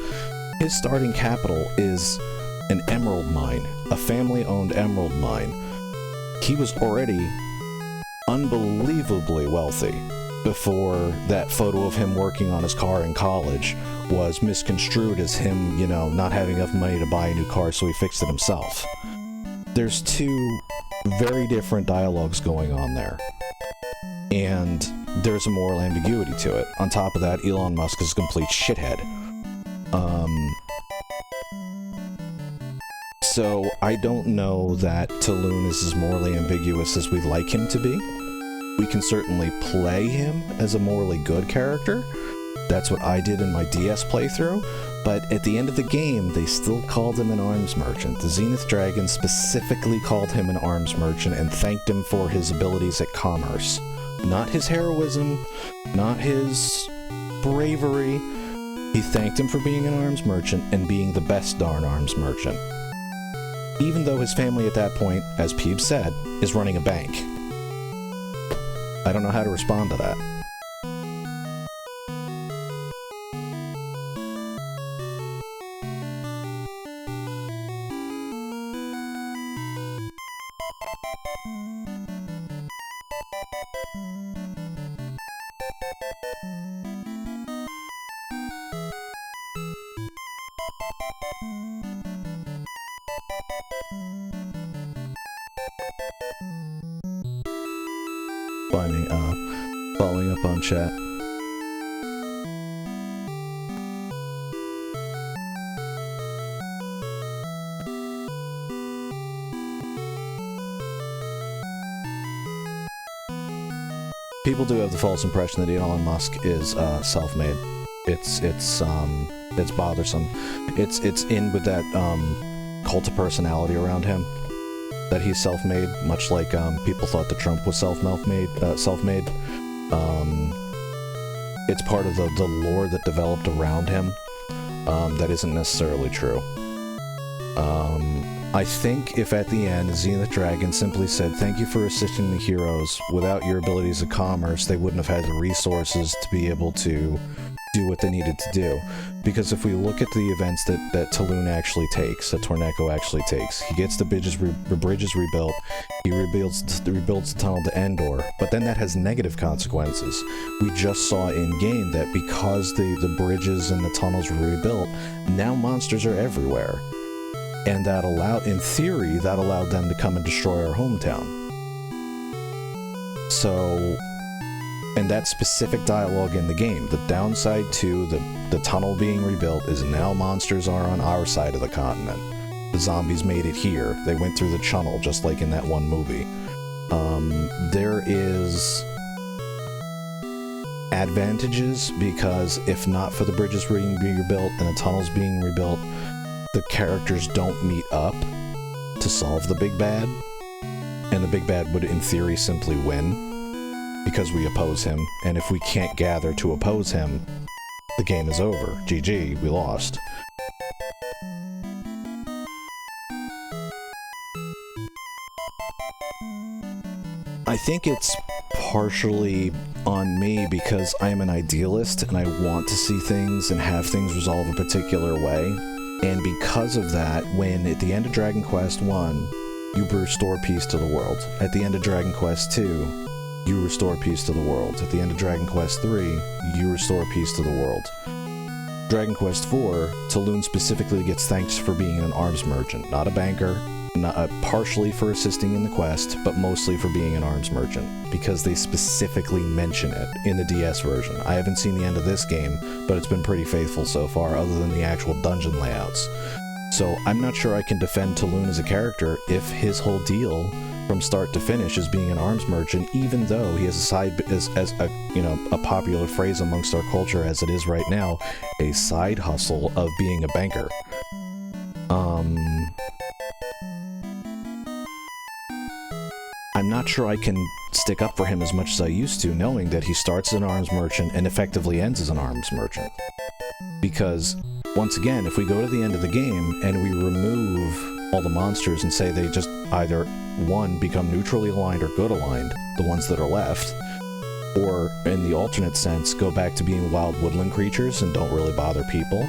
[SPEAKER 3] His starting capital is an emerald mine, a family-owned emerald mine. He was already unbelievably wealthy before that photo of him working on his car in college was misconstrued as him, you know, not having enough money to buy a new car, so he fixed it himself. There's two very different dialogues going on there, and there's a moral ambiguity to it. On top of that, Elon Musk is a complete shithead. So I don't know that Taloon is as morally ambiguous as we'd like him to be. We can certainly play him as a morally good character. That's what I did in my DS playthrough. But at the end of the game, they still called him an arms merchant. The Zenith Dragon specifically called him an arms merchant and thanked him for his abilities at commerce. Not his heroism, not his bravery. He thanked him for being an arms merchant and being the best darn arms merchant. Even though his family at that point, as Peebs said, is running a bank. I don't know how to respond to that. Following up on chat. People do have the false impression that Elon Musk is self-made. It's bothersome. It's in with that cult of personality around him. That he's self-made, much like people thought that Trump was self-made. It's part of the lore that developed around him that isn't necessarily true. I think if at the end Zenith Dragon simply said, "Thank you for assisting the heroes. Without your abilities of commerce, they wouldn't have had the resources to be able to do what they needed to do." Because if we look at the events that Taloon actually takes, that Torneco actually takes, he gets the bridges rebuilt, he rebuilds the tunnel to Endor, but then that has negative consequences. We just saw in-game that because the bridges and the tunnels were rebuilt, now monsters are everywhere. And that allowed them to come and destroy our hometown. So... and that specific dialogue in the game, the downside to the tunnel being rebuilt is now monsters are on our side of the continent. The zombies made it here. They went through the tunnel, just like in that one movie. There is advantages, because if not for the bridges being rebuilt and the tunnels being rebuilt, the characters don't meet up to solve the big bad. And the big bad would, in theory, simply win. Because we oppose him, and if we can't gather to oppose him, the game is over. GG, we lost. I think it's partially on me because I'm an idealist and I want to see things and have things resolve a particular way. And because of that, when at the end of Dragon Quest 1, you restore peace to the world. At the end of Dragon Quest 2, you restore peace to the world. At the end of Dragon Quest 3, you restore peace to the world. Dragon Quest 4, Taloon specifically gets thanks for being an arms merchant, not a banker, partially for assisting in the quest, but mostly for being an arms merchant, because they specifically mention it in the DS version. I haven't seen the end of this game, but it's been pretty faithful so far, other than the actual dungeon layouts. So I'm not sure I can defend Taloon as a character if his whole deal from start to finish is being an arms merchant, even though he has a side, as a, you know, a popular phrase amongst our culture as it is right now, a side hustle of being a banker. I'm not sure I can stick up for him as much as I used to, knowing that he starts as an arms merchant and effectively ends as an arms merchant. Because, once again, if we go to the end of the game and we remove all the monsters and say they just either, one, become neutrally aligned or good aligned, the ones that are left, or, in the alternate sense, go back to being wild woodland creatures and don't really bother people,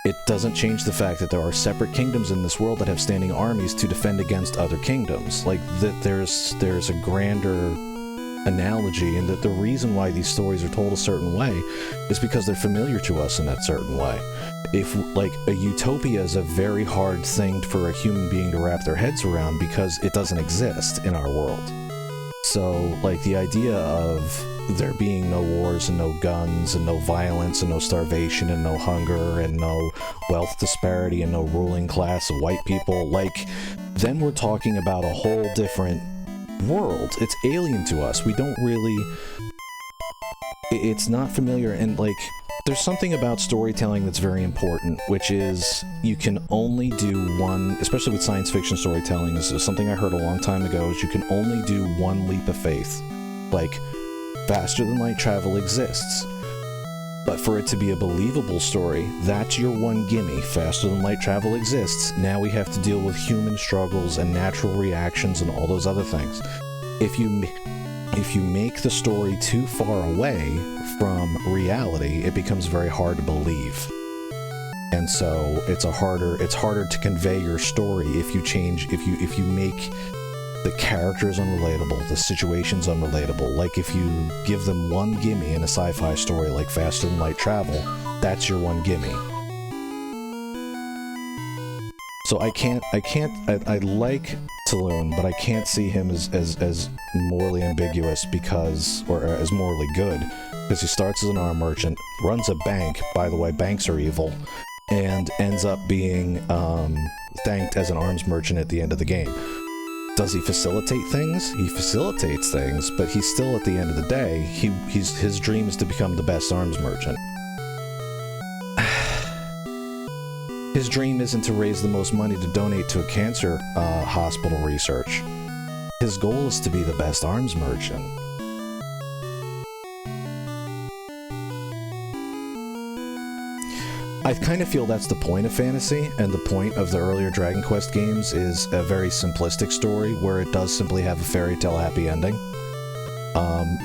[SPEAKER 3] it doesn't change the fact that there are separate kingdoms in this world that have standing armies to defend against other kingdoms. Like, that there's a grander analogy, and that the reason why these stories are told a certain way is because they're familiar to us in that certain way. If, like, a utopia is a very hard thing for a human being to wrap their heads around because it doesn't exist in our world. So, like, the idea of there being no wars and no guns and no violence and no starvation and no hunger and no wealth disparity and no ruling class of white people, like, then we're talking about a whole different world. It's alien to us. We don't really... It's not familiar, and, like, there's something about storytelling that's very important, which is you can only do one, especially with science fiction storytelling, this is something I heard a long time ago, is you can only do one leap of faith. Like, faster than light travel exists. But for it to be a believable story, that's your one gimme. Faster than light travel exists. Now we have to deal with human struggles and natural reactions and all those other things. If you make the story too far away from reality, it becomes very hard to believe. And so it's harder to convey your story if you make the characters unrelatable, the situations unrelatable. Like, if you give them one gimme in a sci-fi story like faster than light travel, that's your one gimme. So I like Talon, but I can't see him as morally ambiguous or as morally good, because he starts as an arm merchant, runs a bank, by the way, banks are evil, and ends up being thanked as an arms merchant at the end of the game. Does he facilitate things? He facilitates things, but he's still, at the end of the day, his dream is to become the best arms merchant. His dream isn't to raise the most money to donate to a cancer hospital research. His goal is to be the best arms merchant. I kind of feel that's the point of fantasy, and the point of the earlier Dragon Quest games is a very simplistic story where it does simply have a fairy tale happy ending.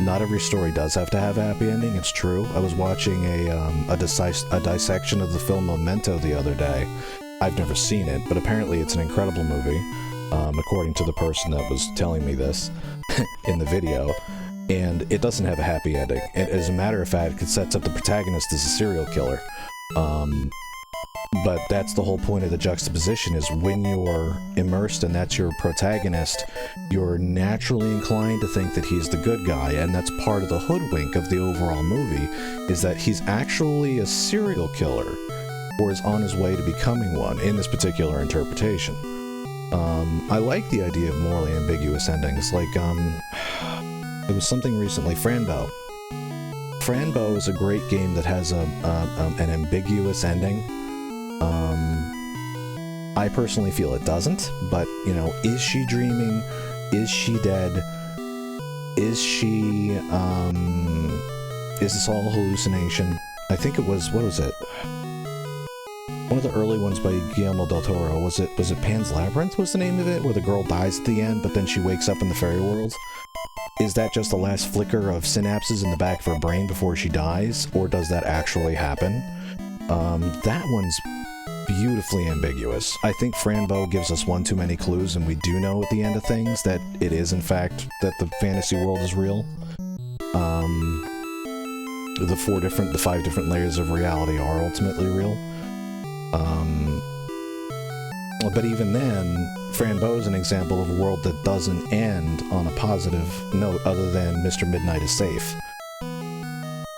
[SPEAKER 3] Not every story does have to have a happy ending, it's true. I was watching a dissection of the film Memento the other day. I've never seen it, but apparently it's an incredible movie, according to the person that was telling me this in the video. And it doesn't have a happy ending. And as a matter of fact, it sets up the protagonist as a serial killer. But that's the whole point of the juxtaposition, is when you're immersed and that's your protagonist, you're naturally inclined to think that he's the good guy, and that's part of the hoodwink of the overall movie, is that he's actually a serial killer, or is on his way to becoming one, in this particular interpretation. I like the idea of morally ambiguous endings, like, it was something recently, Franbo. Franbo is a great game that has an ambiguous ending. I personally feel it doesn't, but, you know, is she dreaming? Is she dead? Is she, is this all a hallucination? I think it was, what was it? One of the early ones by Guillermo del Toro, was it Pan's Labyrinth was the name of it, where the girl dies at the end, but then she wakes up in the fairy world? Is that just the last flicker of synapses in the back of her brain before she dies, or does that actually happen? That one's beautifully ambiguous. I think Franbo gives us one too many clues, and we do know at the end of things that it is, in fact, that the fantasy world is real. The 5 different layers of reality are ultimately real. But even then, Franbo is an example of a world that doesn't end on a positive note other than Mr. Midnight is safe.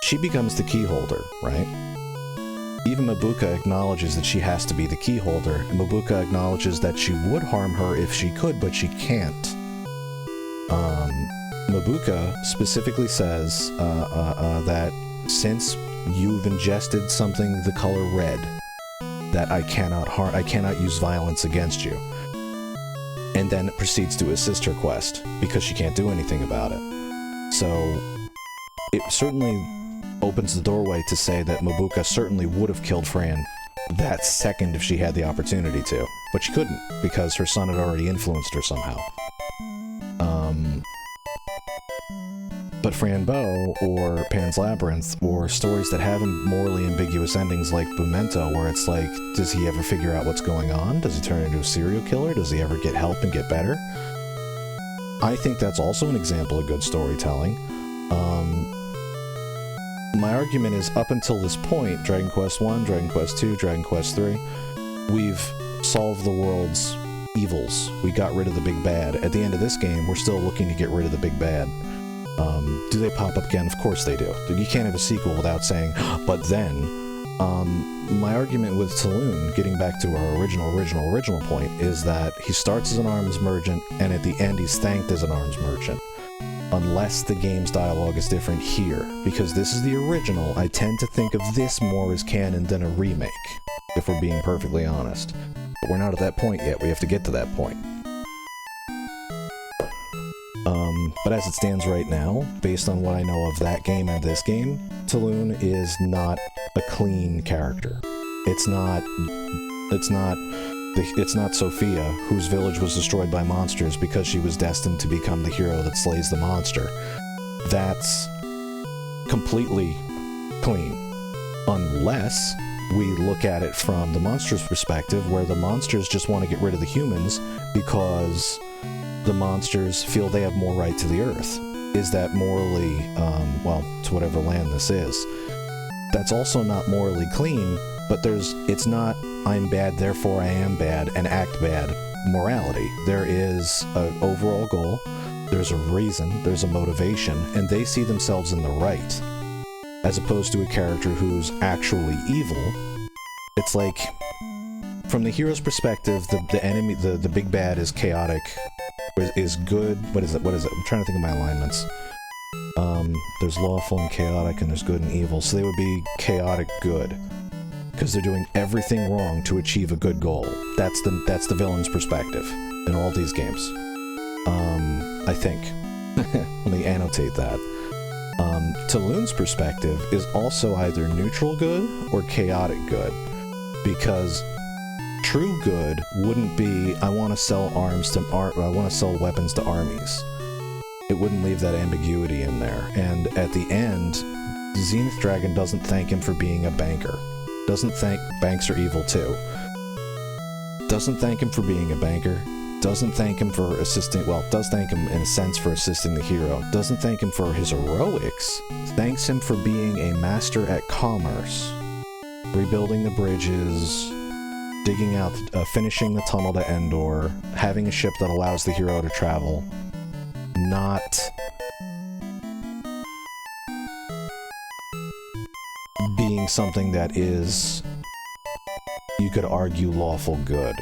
[SPEAKER 3] She becomes the key holder, right? Even Mabuka acknowledges that she has to be the key holder, and Mabuka acknowledges that she would harm her if she could, but she can't. Mabuka specifically says that since you've ingested something the color red, that I cannot use violence against you. And then proceeds to assist her quest, because she can't do anything about it. So, it certainly opens the doorway to say that Mabuka certainly would have killed Fran that second if she had the opportunity to. But she couldn't, because her son had already influenced her somehow. But Franbo, or Pan's Labyrinth, or stories that have morally ambiguous endings like Memento, where it's like, does he ever figure out what's going on? Does he turn into a serial killer? Does he ever get help and get better? I think that's also an example of good storytelling. My argument is, up until this point, Dragon Quest 1, Dragon Quest 2, Dragon Quest 3, we've solved the world's evils. We got rid of the big bad. At the end of this game, we're still looking to get rid of the big bad. Do they pop up again? Of course they do. You can't have a sequel without saying, but then. My argument with Saloon, getting back to our original point, is that he starts as an arms merchant, and at the end he's thanked as an arms merchant. Unless the game's dialogue is different here. Because this is the original, I tend to think of this more as canon than a remake, if we're being perfectly honest. But we're not at that point yet, we have to get to that point. But as it stands right now, based on what I know of that game and this game, Saloon is not a clean character. It's not Sophia, whose village was destroyed by monsters because she was destined to become the hero that slays the monster. That's completely clean. Unless we look at it from the monster's perspective, where the monsters just want to get rid of the humans because the monsters feel they have more right to the earth. Is that morally, well, to whatever land this is? That's also not morally clean, but it's not, I'm bad, therefore I am bad, and act bad morality. There is an overall goal, there's a reason, there's a motivation, and they see themselves in the right. As opposed to a character who's actually evil. It's like, from the hero's perspective, the enemy, the big bad is chaotic, is good. What is it? I'm trying to think of my alignments. There's lawful and chaotic, and there's good and evil. So they would be chaotic good, because they're doing everything wrong to achieve a good goal. That's the villain's perspective in all these games. I think. Let me annotate that. Saloon's perspective is also either neutral good or chaotic good, because true good wouldn't be, I want to sell I want to sell weapons to armies. It wouldn't leave that ambiguity in there. And at the end, Zenith Dragon doesn't thank him for being a banker. Doesn't thank banks are evil too. Doesn't thank him for being a banker. Doesn't thank him for assisting, well, does thank him in a sense for assisting the hero. Doesn't thank him for his heroics. Thanks him for being a master at commerce. Rebuilding the bridges, digging out, finishing the tunnel to Endor, having a ship that allows the hero to travel. Not being something that is, you could argue, lawful good.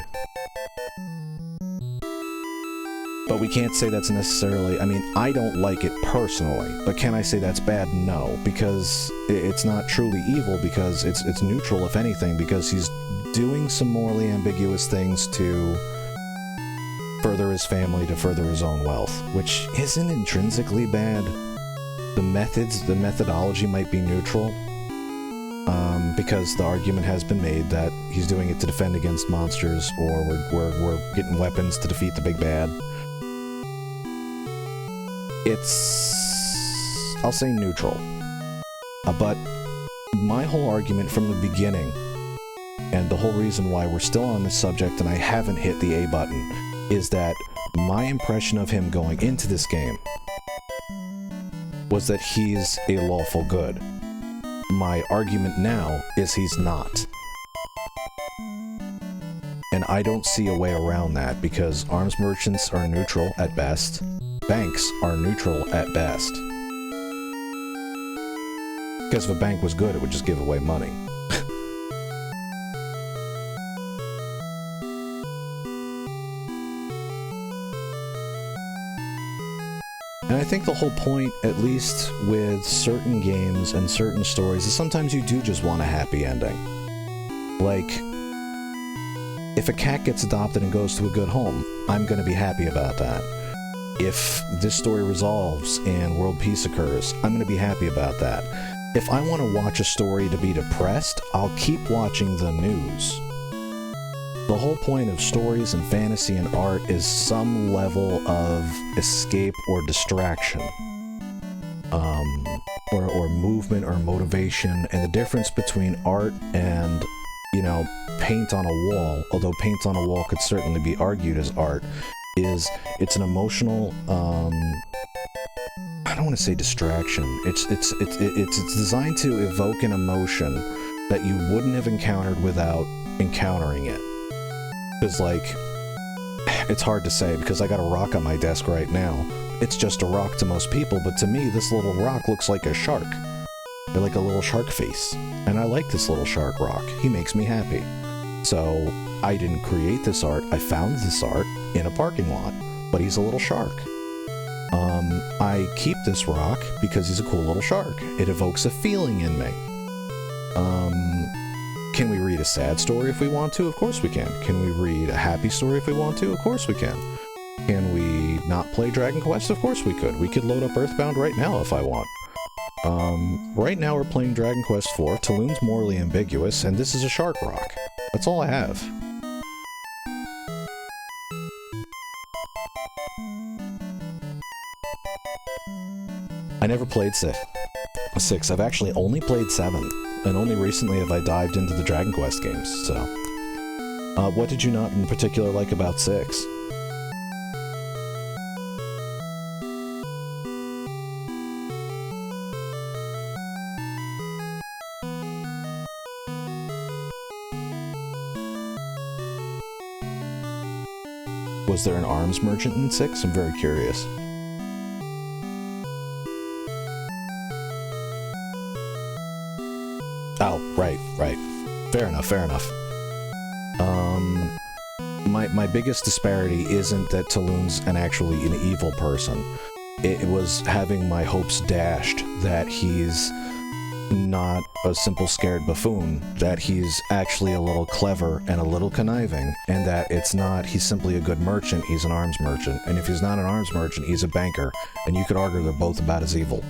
[SPEAKER 3] But we can't say that's necessarily, I mean, I don't like it personally, but can I say that's bad? No, because it's not truly evil, because it's neutral, if anything, because he's doing some morally ambiguous things to further his family, to further his own wealth, which isn't intrinsically bad. The methodology might be neutral, because the argument has been made that he's doing it to defend against monsters, or we're getting weapons to defeat the big bad. It's, I'll say neutral. But my whole argument from the beginning, and the whole reason why we're still on this subject and I haven't hit the A button, is that my impression of him going into this game was that he's a lawful good. My argument now is he's not. And I don't see a way around that, because arms merchants are neutral at best. Banks are neutral at best. Because if a bank was good, it would just give away money. And I think the whole point, at least with certain games and certain stories, is sometimes you do just want a happy ending. Like, if a cat gets adopted and goes to a good home, I'm going to be happy about that. If this story resolves and world peace occurs, I'm going to be happy about that. If I want to watch a story to be depressed, I'll keep watching the news. The whole point of stories and fantasy and art is some level of escape or distraction. Or movement or motivation. And the difference between art and, you know, paint on a wall, although paint on a wall could certainly be argued as art, is it's an emotional, I don't want to say distraction. It's designed to evoke an emotion that you wouldn't have encountered without encountering it. Because, like, it's hard to say because I got a rock on my desk right now. It's just a rock to most people, but to me, this little rock looks like a shark. They're like a little shark face. And I like this little shark rock. He makes me happy. So, I didn't create this art. I found this art in a parking lot. But he's a little shark. I keep this rock because he's a cool little shark. It evokes a feeling in me. Can we read a sad story if we want to? Of course we can. Can we read a happy story if we want to? Of course we can. Can we not play Dragon Quest? Of course we could. We could load up Earthbound right now if I want. Right now we're playing Dragon Quest IV. Taloon's morally ambiguous, and this is a shark rock. That's all I have. I never played 6. I've actually only played 7, and only recently have I dived into the Dragon Quest games, so... what did you not in particular like about 6? Was there an arms merchant in 6? I'm very curious. Oh, right. Fair enough. My biggest disparity isn't that Taloon's an evil person. It was having my hopes dashed that he's not a simple scared buffoon, that he's actually a little clever and a little conniving, and that he's simply a good merchant, he's an arms merchant. And if he's not an arms merchant, he's a banker. And you could argue they're both about as evil.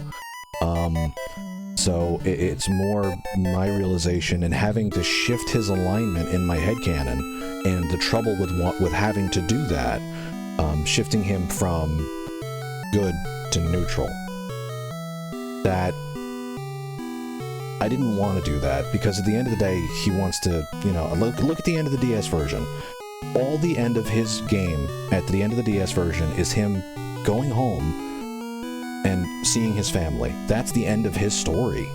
[SPEAKER 3] So it's more my realization and having to shift his alignment in my headcanon, and the trouble with having to do that, shifting him from good to neutral. That I didn't want to do that, because at the end of the day, he wants to, look at the end of the DS version. All the end of his game, at the end of the DS version, is him going home and seeing his family. That's the end of his story.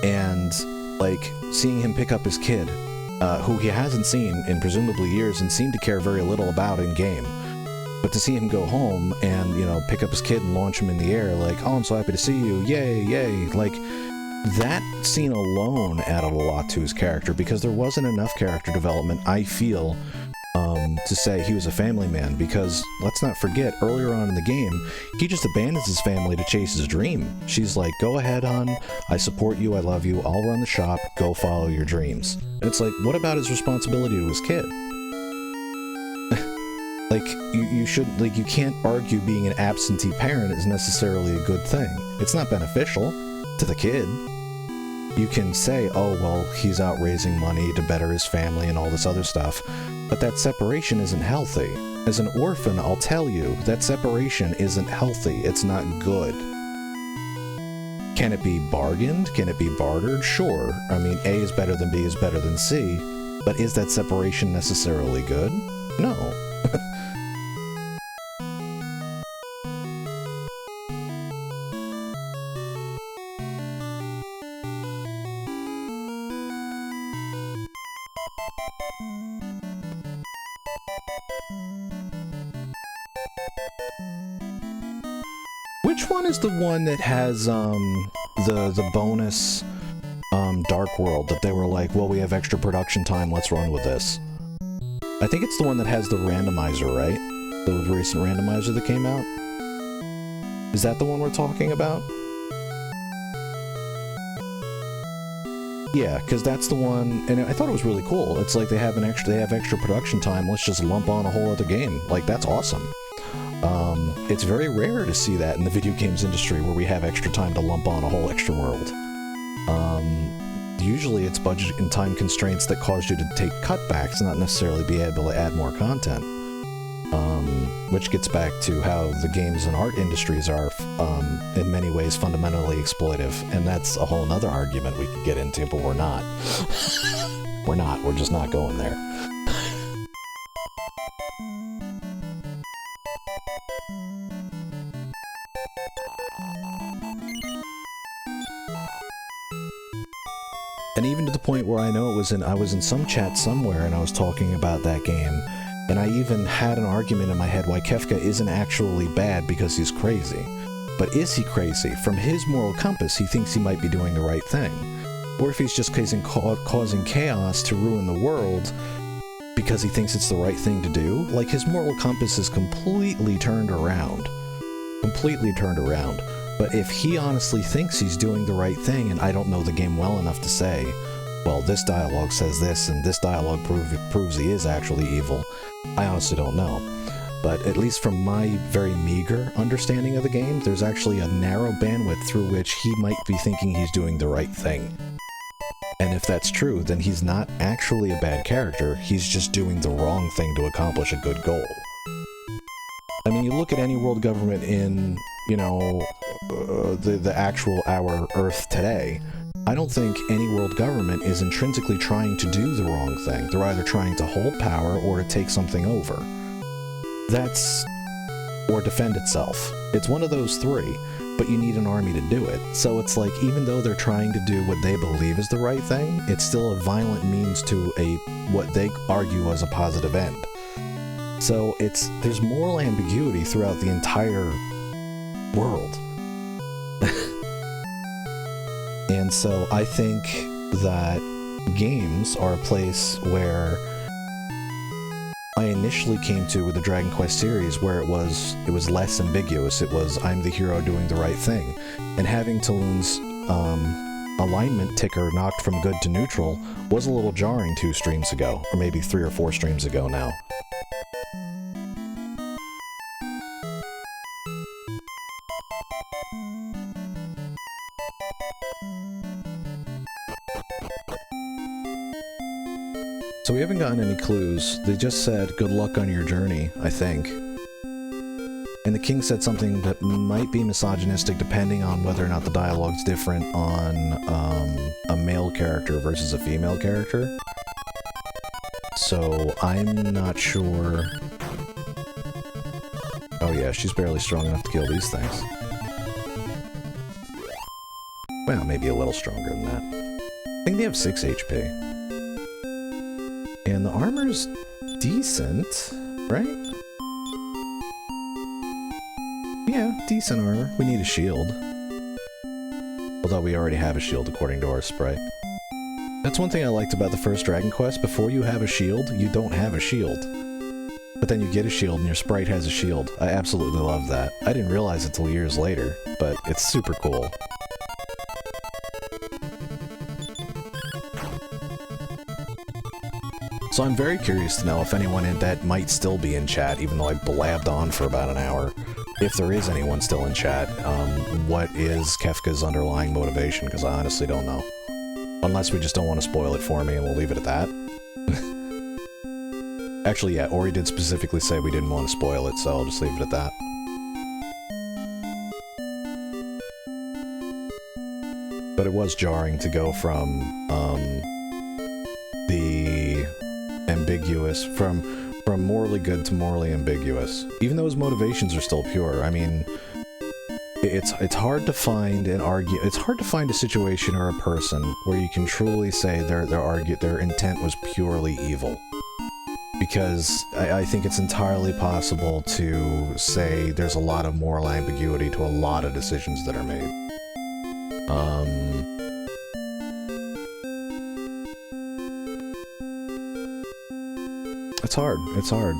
[SPEAKER 3] And, like, seeing him pick up his kid, who he hasn't seen in presumably years and seemed to care very little about in-game. But to see him go home and, pick up his kid and launch him in the air, like, oh, I'm so happy to see you, yay, like, that scene alone added a lot to his character, because there wasn't enough character development, I feel, to say he was a family man, because let's not forget, earlier on in the game, he just abandons his family to chase his dream. She's like, go ahead, hon, I support you, I love you, I'll run the shop, go follow your dreams. And it's like, what about his responsibility to his kid? Like, you can't argue being an absentee parent is necessarily a good thing. It's not beneficial to the kid. You can say, oh, well, he's out raising money to better his family and all this other stuff, but that separation isn't healthy. As an orphan, I'll tell you, that separation isn't healthy. It's not good. Can it be bargained? Can it be bartered? Sure. I mean, A is better than B is better than C, but is that separation necessarily good? No. Which one is the one that has, the bonus, Dark World, that they were like, well, we have extra production time, let's run with this? I think it's the one that has the randomizer, right? The recent randomizer that came out? Is that the one we're talking about? Yeah, because that's the one, and I thought it was really cool. It's like they have extra production time, let's just lump on a whole other game. Like, that's awesome. It's very rare to see that in the video games industry, where we have extra time to lump on a whole extra world. Usually it's budget and time constraints that cause you to take cutbacks, not necessarily be able to add more content. Which gets back to how the games and art industries are, in many ways, fundamentally exploitive, and that's a whole nother argument we could get into, but we're not. We're just not going there. And even to the point where I know I was in some chat somewhere and I was talking about that game, and I even had an argument in my head why Kefka isn't actually bad because he's crazy. But is he crazy? From his moral compass, he thinks he might be doing the right thing. Or if he's just causing chaos to ruin the world because he thinks it's the right thing to do, like his moral compass is completely turned around. Completely turned around. But if he honestly thinks he's doing the right thing, and I don't know the game well enough to say, well, this dialogue says this, and this dialogue proves he is actually evil, I honestly don't know. But at least from my very meager understanding of the game, there's actually a narrow bandwidth through which he might be thinking he's doing the right thing. And if that's true, then he's not actually a bad character, he's just doing the wrong thing to accomplish a good goal. I mean, you look at any world government in, you know, the actual our Earth today, I don't think any world government is intrinsically trying to do the wrong thing. They're either trying to hold power or to take something over. Or defend itself. It's one of those three, but you need an army to do it. So it's like, even though they're trying to do what they believe is the right thing, it's still a violent means to what they argue as a positive end. So there's moral ambiguity throughout the entire world. And so I think that games are a place where I initially came to with the Dragon Quest series, where it was less ambiguous. It was, I'm the hero doing the right thing. And having Talon's alignment ticker knocked from good to neutral was a little jarring 2 streams ago, or maybe 3 or 4 streams ago now. So we haven't gotten any clues. They just said, good luck on your journey, I think. And the king said something that might be misogynistic depending on whether or not the dialogue's different on a male character versus a female character. So I'm not sure. Oh yeah, she's barely strong enough to kill these things. Well, maybe a little stronger than that. I think they have 6 HP. And the armor's decent, right? Yeah, decent armor. We need a shield. Although we already have a shield according to our sprite. That's one thing I liked about the first Dragon Quest. Before you have a shield, you don't have a shield. But then you get a shield and your sprite has a shield. I absolutely love that. I didn't realize it till years later, but it's super cool. So I'm very curious to know if anyone that might still be in chat, even though I blabbed on for about an hour, if there is anyone still in chat, what is Kefka's underlying motivation, because I honestly don't know. Unless we just don't want to spoil it for me and we'll leave it at that. Actually, yeah, Ori did specifically say we didn't want to spoil it, so I'll just leave it at that. But it was jarring to go from, the ambiguous, from morally good to morally ambiguous. Even though his motivations are still pure, I mean, it's hard to find it's hard to find a situation or a person where you can truly say their intent was purely evil. Because I think it's entirely possible to say there's a lot of moral ambiguity to a lot of decisions that are made. It's hard. It's hard.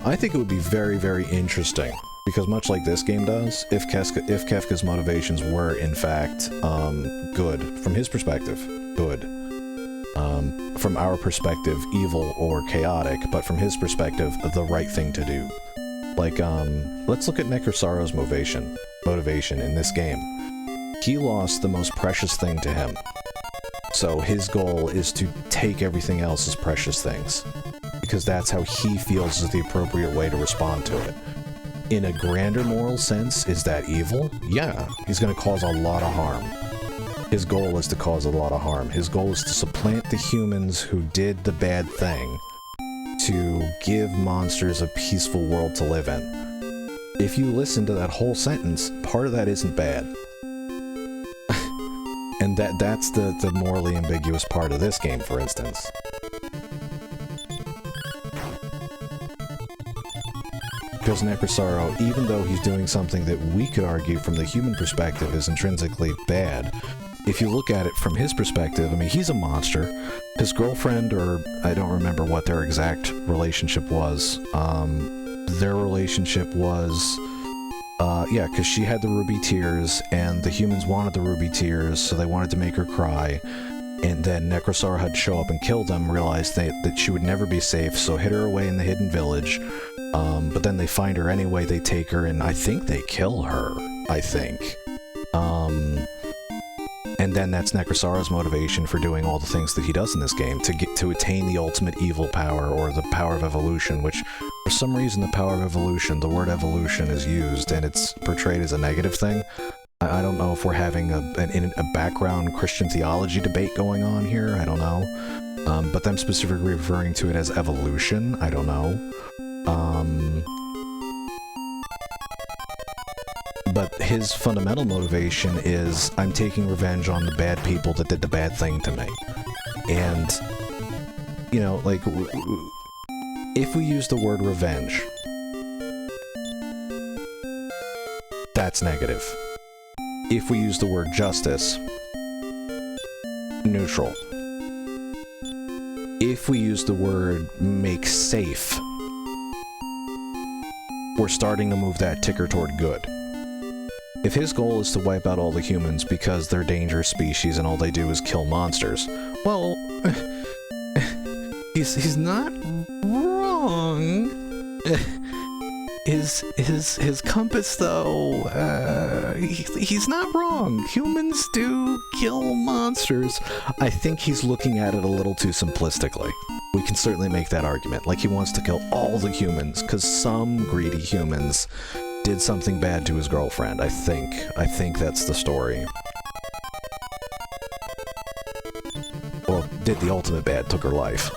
[SPEAKER 3] I think it would be very, very interesting, because much like this game does, if Kefka's motivations were, in fact, good, from his perspective, good. From our perspective, evil or chaotic, but from his perspective, the right thing to do. Like, let's look at Necrosaro's motivation in this game. He lost the most precious thing to him. So his goal is to take everything else as precious things. Because that's how he feels is the appropriate way to respond to it. In a grander moral sense, is that evil? Yeah, he's gonna cause a lot of harm. His goal is to cause a lot of harm. His goal is to supplant the humans who did the bad thing to give monsters a peaceful world to live in. If you listen to that whole sentence, part of that isn't bad. And that's the morally ambiguous part of this game, for instance. Because Necrosaro, even though he's doing something that we could argue from the human perspective is intrinsically bad, if you look at it from his perspective, I mean, he's a monster. His girlfriend, or I don't remember what their exact relationship was, their relationship was, yeah, because she had the ruby tears, and the humans wanted the ruby tears, so they wanted to make her cry. And then Necrosaro had to show up and kill them, realized that she would never be safe, so hid her away in the hidden village. But then they find her anyway, they take her, and I think they kill her, I think. And then that's Necrosaro's motivation for doing all the things that he does in this game, to attain the ultimate evil power, or the power of evolution, which, for some reason, the power of evolution, the word evolution is used, and it's portrayed as a negative thing. I don't know if we're having a background Christian theology debate going on here, I don't know. But them specifically referring to it as evolution, I don't know. But his fundamental motivation is, I'm taking revenge on the bad people that did the bad thing to me. And, you know, like, if we use the word revenge, that's negative. If we use the word justice, neutral. If we use the word make safe, we're starting to move that ticker toward good. If his goal is to wipe out all the humans because they're dangerous species and all they do is kill monsters, well, he's not wrong. His compass, though, he's not wrong. Humans do kill monsters. I think he's looking at it a little too simplistically. We can certainly make that argument. Like, he wants to kill all the humans, because some greedy humans did something bad to his girlfriend, I think. I think that's the story. Well, did the ultimate bad, took her life.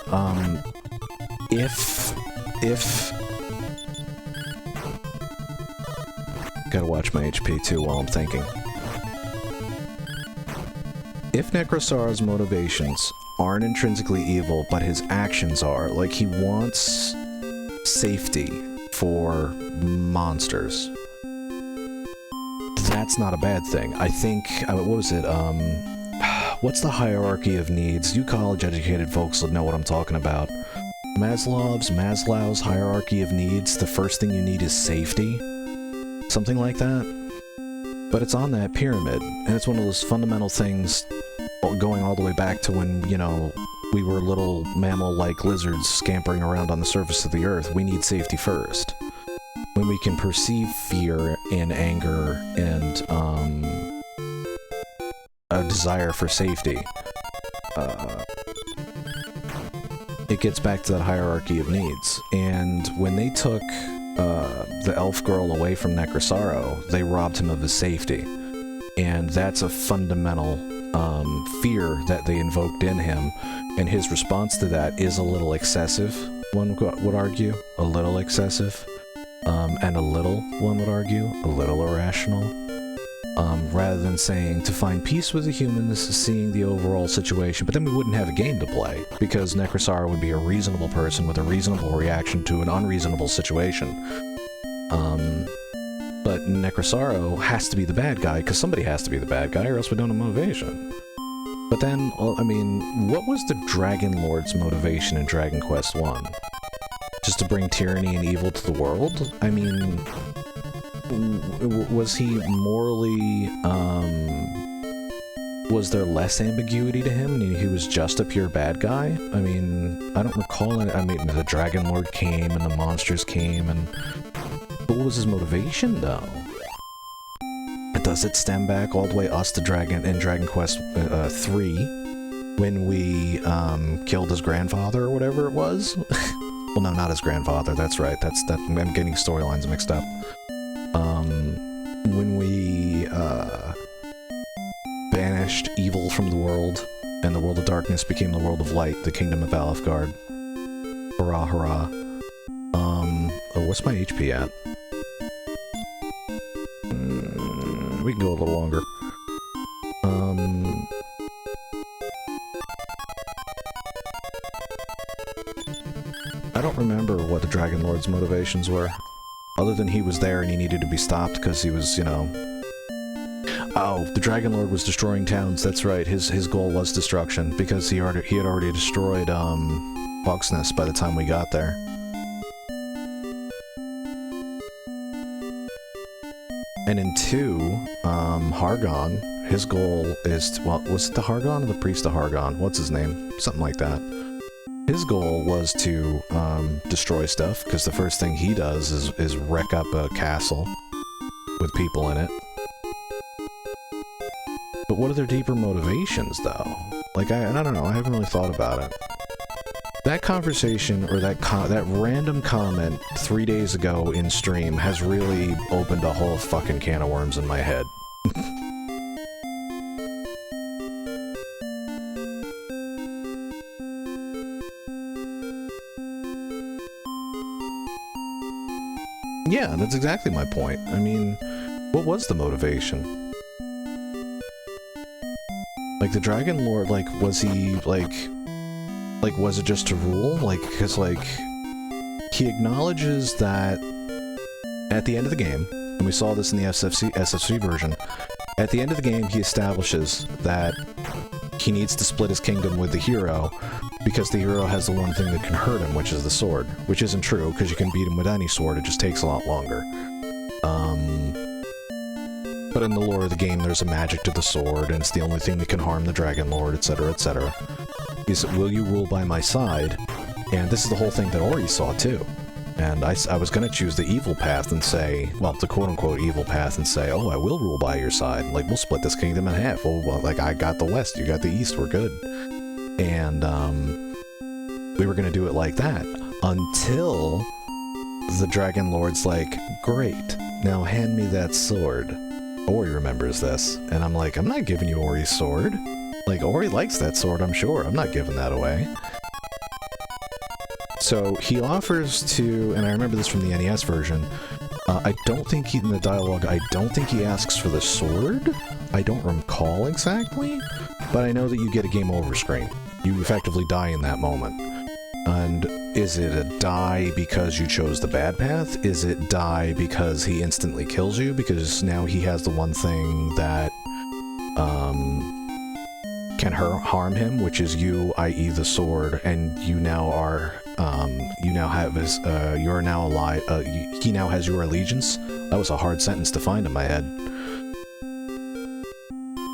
[SPEAKER 3] If... Gotta watch my HP too while I'm thinking. If Necrosaro's motivations aren't intrinsically evil, but his actions are, like he wants safety for monsters, that's not a bad thing. I think, what was it, what's the hierarchy of needs? You college-educated folks will know what I'm talking about. Maslow's hierarchy of needs, the first thing you need is safety. Something like that. But it's on that pyramid, and it's one of those fundamental things going all the way back to when, you know, we were little mammal-like lizards scampering around on the surface of the earth. We need safety first. When we can perceive fear and anger and a desire for safety, it gets back to that hierarchy of needs. And when they took the elf girl away from Necrosaro, they robbed him of his safety. And that's a fundamental fear that they invoked in him, and his response to that is a little excessive, one would argue. A little excessive. And a little, one would argue, a little irrational. Rather than saying to find peace with the humans, seeing the overall situation, but then we wouldn't have a game to play, because Necrosaro would be a reasonable person with a reasonable reaction to an unreasonable situation. But Necrosaro has to be the bad guy, because somebody has to be the bad guy, or else we don't have motivation. But then, I mean, what was the Dragon Lord's motivation in Dragon Quest I? Just to bring tyranny and evil to the world? I mean, was he morally, was there less ambiguity to him? He was just a pure bad guy? I mean, I don't recall it. I mean, the Dragon Lord came and the monsters came, and... But what was his motivation, though? Does it stem back all the way us to Dragon Quest 3, when we killed his grandfather or whatever it was? Well, no, not his grandfather. That's right. I'm getting storylines mixed up. When we banished evil from the world, and the world of darkness became the world of light, the kingdom of Alefgard. Hurrah, hurrah. Oh, what's my HP at? We can go a little longer. I don't remember what the Dragon Lord's motivations were. Other than he was there and he needed to be stopped because he was, you know... Oh, the Dragon Lord was destroying towns, that's right. His goal was destruction, because he had already destroyed, Hogsness by the time we got there. And in 2, Hargon, his goal is to, well, was it the Hargon or the Priest of Hargon? What's his name? Something like that. His goal was to destroy stuff, because the first thing he does is wreck up a castle with people in it. But what are their deeper motivations, though? Like, I don't know, I haven't really thought about it. That conversation, or that random comment 3 days ago in stream has really opened a whole fucking can of worms in my head. Yeah, that's exactly my point. I mean, what was the motivation? Like, the Dragon Lord, like, was he, like, was it just to rule? Like, because, like, he acknowledges that at the end of the game, and we saw this in the SFC version, at the end of the game, he establishes that he needs to split his kingdom with the hero, because the hero has the one thing that can hurt him, which is the sword. Which isn't true, because you can beat him with any sword, it just takes a lot longer. But in the lore of the game, there's a magic to the sword, and it's the only thing that can harm the Dragon Lord, etc., etc. Is, will you rule by my side? And this is the whole thing that Ori saw, too. And I was gonna choose the evil path and say, well, the quote-unquote evil path and say, oh, I will rule by your side. Like, we'll split this kingdom in half. Well, like, I got the west, you got the east, we're good. And, we were gonna do it like that. Until the Dragon Lord's like, great, now hand me that sword. Ori remembers this. And I'm like, I'm not giving you Ori's sword. Like, Ori likes that sword, I'm sure. I'm not giving that away. So, he offers to, and I remember this from the NES version, I don't think in the dialogue, I don't think he asks for the sword? I don't recall exactly, but I know that you get a game over screen. You effectively die in that moment. And is it a die because you chose the bad path? Is it die because he instantly kills you? Because now he has the one thing that, can harm him, which is you, i.e. the sword, and you now are, you now have his, you're now alive, he now has your allegiance? That was a hard sentence to find in my head.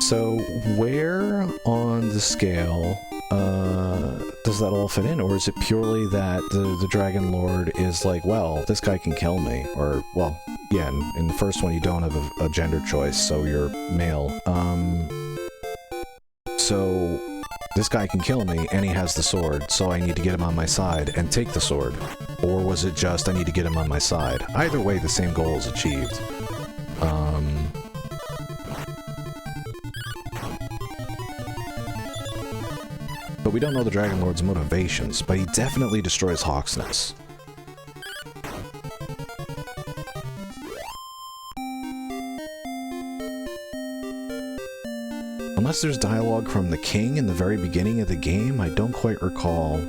[SPEAKER 3] So, where on the scale, does that all fit in? Or is it purely that the Dragon Lord is like, well, this guy can kill me, or, well, yeah, in the first one you don't have a gender choice, so you're male, so this guy can kill me, and he has the sword, so I need to get him on my side and take the sword. Or was it just, I need to get him on my side? Either way, the same goal is achieved. But we don't know the Dragon Lord's motivations, but he definitely destroys Hogsness. Unless there's dialogue from the king in the very beginning of the game, I don't quite recall.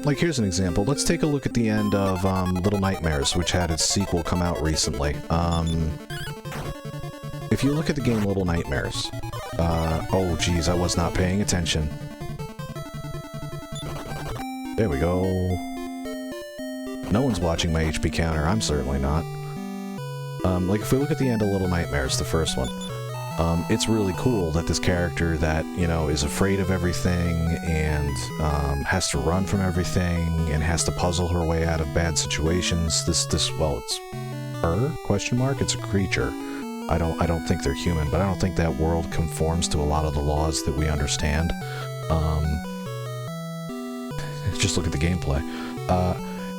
[SPEAKER 3] Like, here's an example. Let's take a look at the end of, Little Nightmares, which had its sequel come out recently. If you look at the game Little Nightmares, oh geez, I was not paying attention. There we go. No one's watching my HP counter, I'm certainly not. Like, if we look at the end of Little Nightmares, the first one, it's really cool that this character that, you know, is afraid of everything and has to run from everything and has to puzzle her way out of bad situations. Well, it's her? Question mark? It's a creature. I don't think they're human, but I don't think that world conforms to a lot of the laws that we understand. Just look at the gameplay.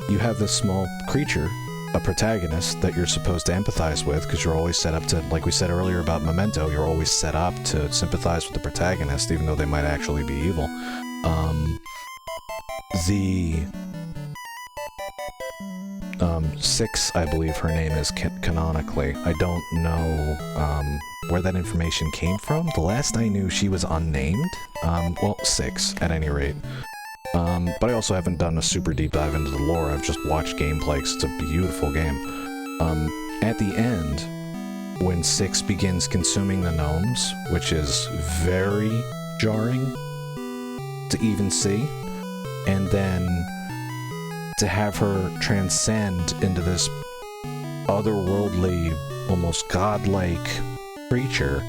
[SPEAKER 3] you have this small creature, a protagonist that you're supposed to empathize with, because you're always set up to, like we said earlier about Memento, you're always set up to sympathize with the protagonist, even though they might actually be evil. The 6, I believe her name is canonically. I don't know where that information came from. The last I knew, she was unnamed. Well, 6 at any rate. But I also haven't done a super deep dive into the lore. I've just watched gameplay because it's a beautiful game. At the end, when 6 begins consuming the gnomes, which is very jarring to even see, and then to have her transcend into this otherworldly, almost godlike creature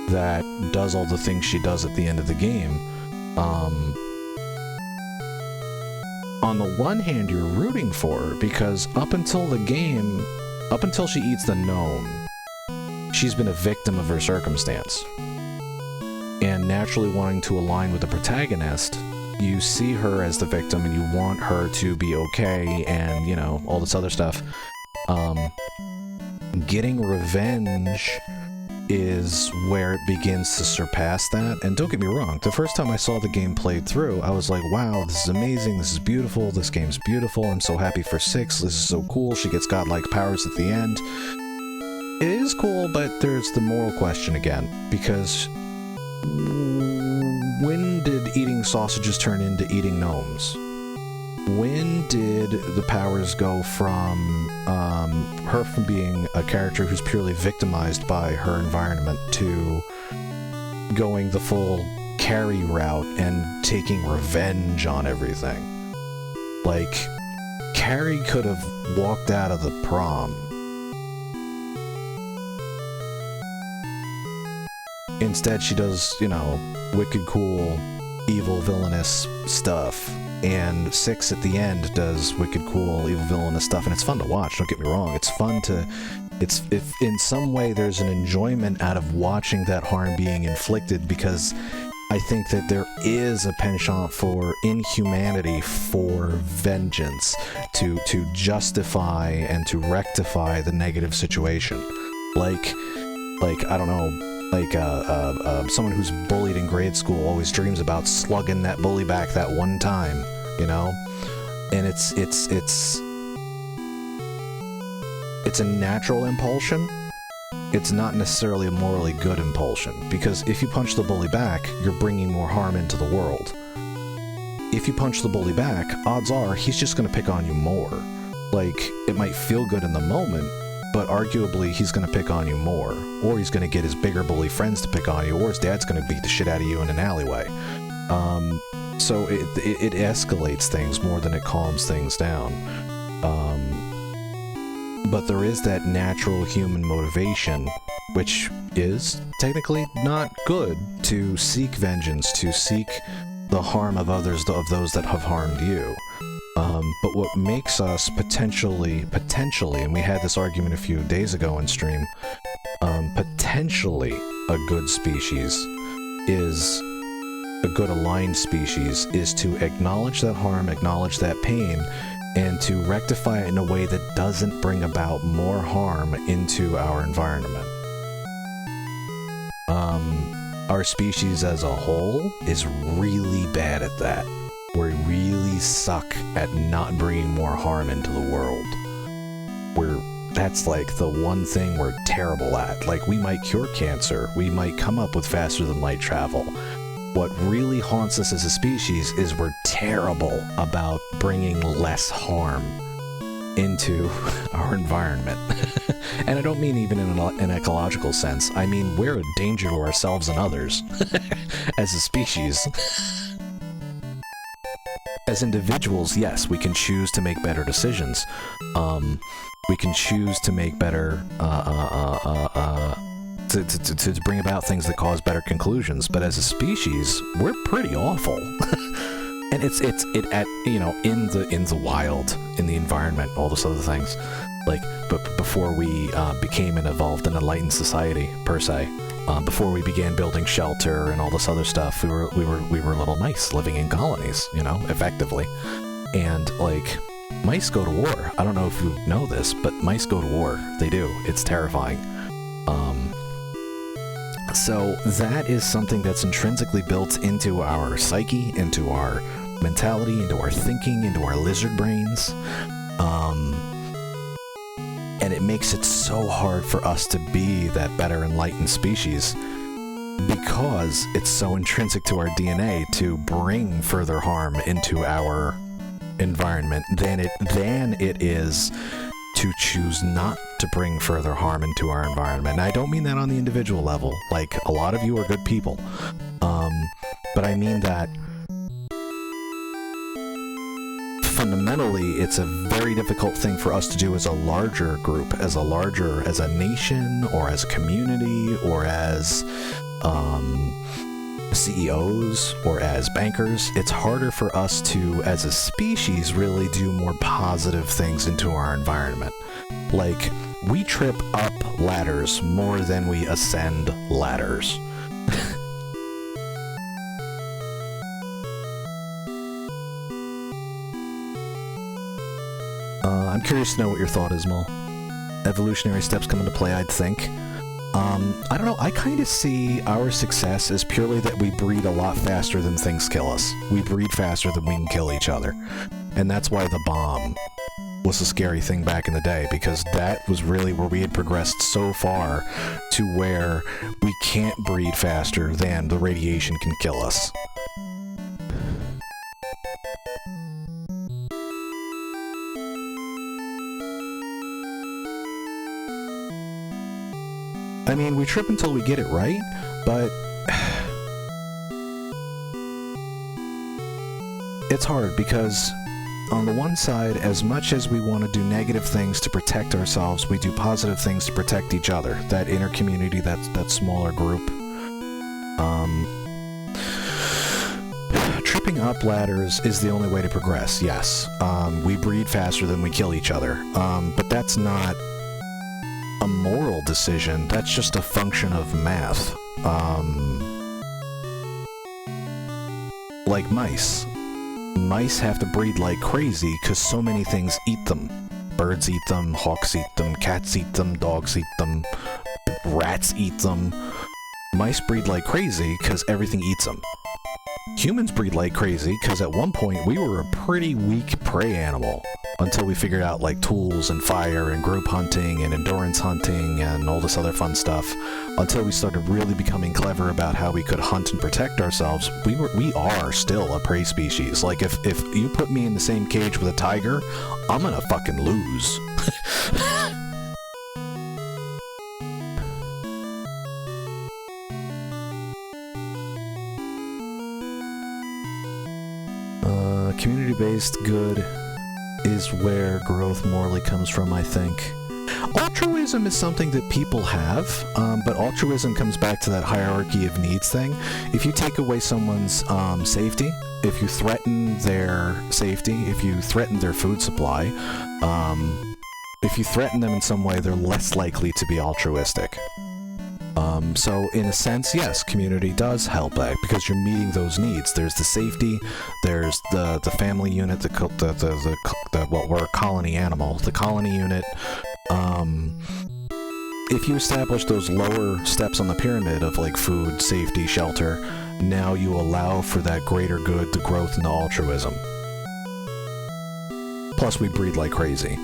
[SPEAKER 3] that does all the things she does at the end of the game. On the one hand, you're rooting for her, because up until she eats the gnome, she's been a victim of her circumstance. And naturally wanting to align with the protagonist, you see her as the victim and you want her to be okay and, you know, all this other stuff. Getting revenge is where it begins to surpass that. And don't get me wrong, the first time I saw the game played through, I was like, wow, this is amazing, this is beautiful, this game's beautiful, I'm so happy for 6, this is so cool, she gets godlike powers at the end. It is cool, but there's the moral question again, because when did eating sausages turn into eating gnomes? When did the powers go from her from being a character who's purely victimized by her environment to going the full Carrie route and taking revenge on everything? Like, Carrie could have walked out of the prom. Instead, she does, you know, wicked cool, evil, villainous stuff. And 6 at the end does wicked cool, evil, villainous stuff, and it's fun to watch, don't get me wrong. It's fun to... if in some way there's an enjoyment out of watching that harm being inflicted, because I think that there is a penchant for inhumanity, for vengeance, to justify and to rectify the negative situation. Like, I don't know, like, someone who's bullied in grade school always dreams about slugging that bully back that one time, you know? And it's a natural impulsion. It's not necessarily a morally good impulsion, because if you punch the bully back, you're bringing more harm into the world. If you punch the bully back, odds are he's just gonna pick on you more. Like, it might feel good in the moment, but arguably he's going to pick on you more, or he's going to get his bigger bully friends to pick on you, or his dad's going to beat the shit out of you in an alleyway. So it escalates things more than it calms things down. But there is that natural human motivation, which is technically not good, to seek vengeance, to seek the harm of others, of those that have harmed you. But what makes us potentially, and we had this argument a few days ago on stream, potentially a good species is, a good aligned species, is to acknowledge that harm, acknowledge that pain, and to rectify it in a way that doesn't bring about more harm into our environment. Our species as a whole is really bad at that. We really suck at not bringing more harm into the world. That's like the one thing we're terrible at. Like, we might cure cancer, we might come up with faster than light travel. What really haunts us as a species is we're terrible about bringing less harm into our environment. And I don't mean even in an ecological sense. I mean, we're a danger to ourselves and others as a species. As individuals, yes, we can choose to make better decisions. We can choose to make better, to bring about things that cause better conclusions. But as a species, we're pretty awful. And it's you know, in the wild, in the environment, all those other things. Like, but before we became and evolved an enlightened society per se, before we began building shelter and all this other stuff, we were little mice living in colonies, you know, effectively. And like, Mice go to war. I don't know if you know this, but mice go to war. They do. It's terrifying. So that is something that's intrinsically built into our psyche, into our mentality, into our thinking, into our lizard brains. And it makes it so hard for us to be that better enlightened species because it's so intrinsic to our DNA to bring further harm into our environment than it is to choose not to bring further harm into our environment. And I don't mean that on the individual level. Like, a lot of you are good people. But I mean that fundamentally, it's a very difficult thing for us to do as a larger group, as a nation, or as a community, or as CEOs, or as bankers. It's harder for us to, as a species, really do more positive things into our environment. Like, we trip up ladders more than we ascend ladders. I'm curious to know what your thought is, Mol. Evolutionary steps come into play, I'd think. I don't know, I kind of see our success as purely that we breed a lot faster than things kill us. We breed faster than we can kill each other. And that's why the bomb was a scary thing back in the day, because that was really where we had progressed so far to where we can't breed faster than the radiation can kill us. I mean, we trip until we get it right, but it's hard because on the one side, as much as we want to do negative things to protect ourselves, we do positive things to protect each other, that inner community, that smaller group. Tripping up ladders is the only way to progress, yes. We breed faster than we kill each other, but that's not a moral decision, that's just a function of math. Like mice. Mice have to breed like crazy because so many things eat them. Birds eat them, hawks eat them, cats eat them, dogs eat them, rats eat them. Mice breed like crazy because everything eats them. Humans breed like crazy because at one point we were a pretty weak prey animal until we figured out like tools and fire and group hunting and endurance hunting and all this other fun stuff. Until we started really becoming clever about how we could hunt and protect ourselves, we are still a prey species. Like if you put me in the same cage with a tiger, I'm gonna fucking lose. Community-based good is where growth morally comes from, I think. Altruism is something that people have, but altruism comes back to that hierarchy of needs thing. If you take away someone's safety, if you threaten their safety, if you threaten their food supply, if you threaten them in some way, they're less likely to be altruistic. So in a sense, yes, community does help back because you're meeting those needs. There's the safety, there's the family unit, well, we're a colony animal, the colony unit. If you establish those lower steps on the pyramid of like food, safety, shelter, now you allow for that greater good, the growth, and the altruism. Plus, we breed like crazy.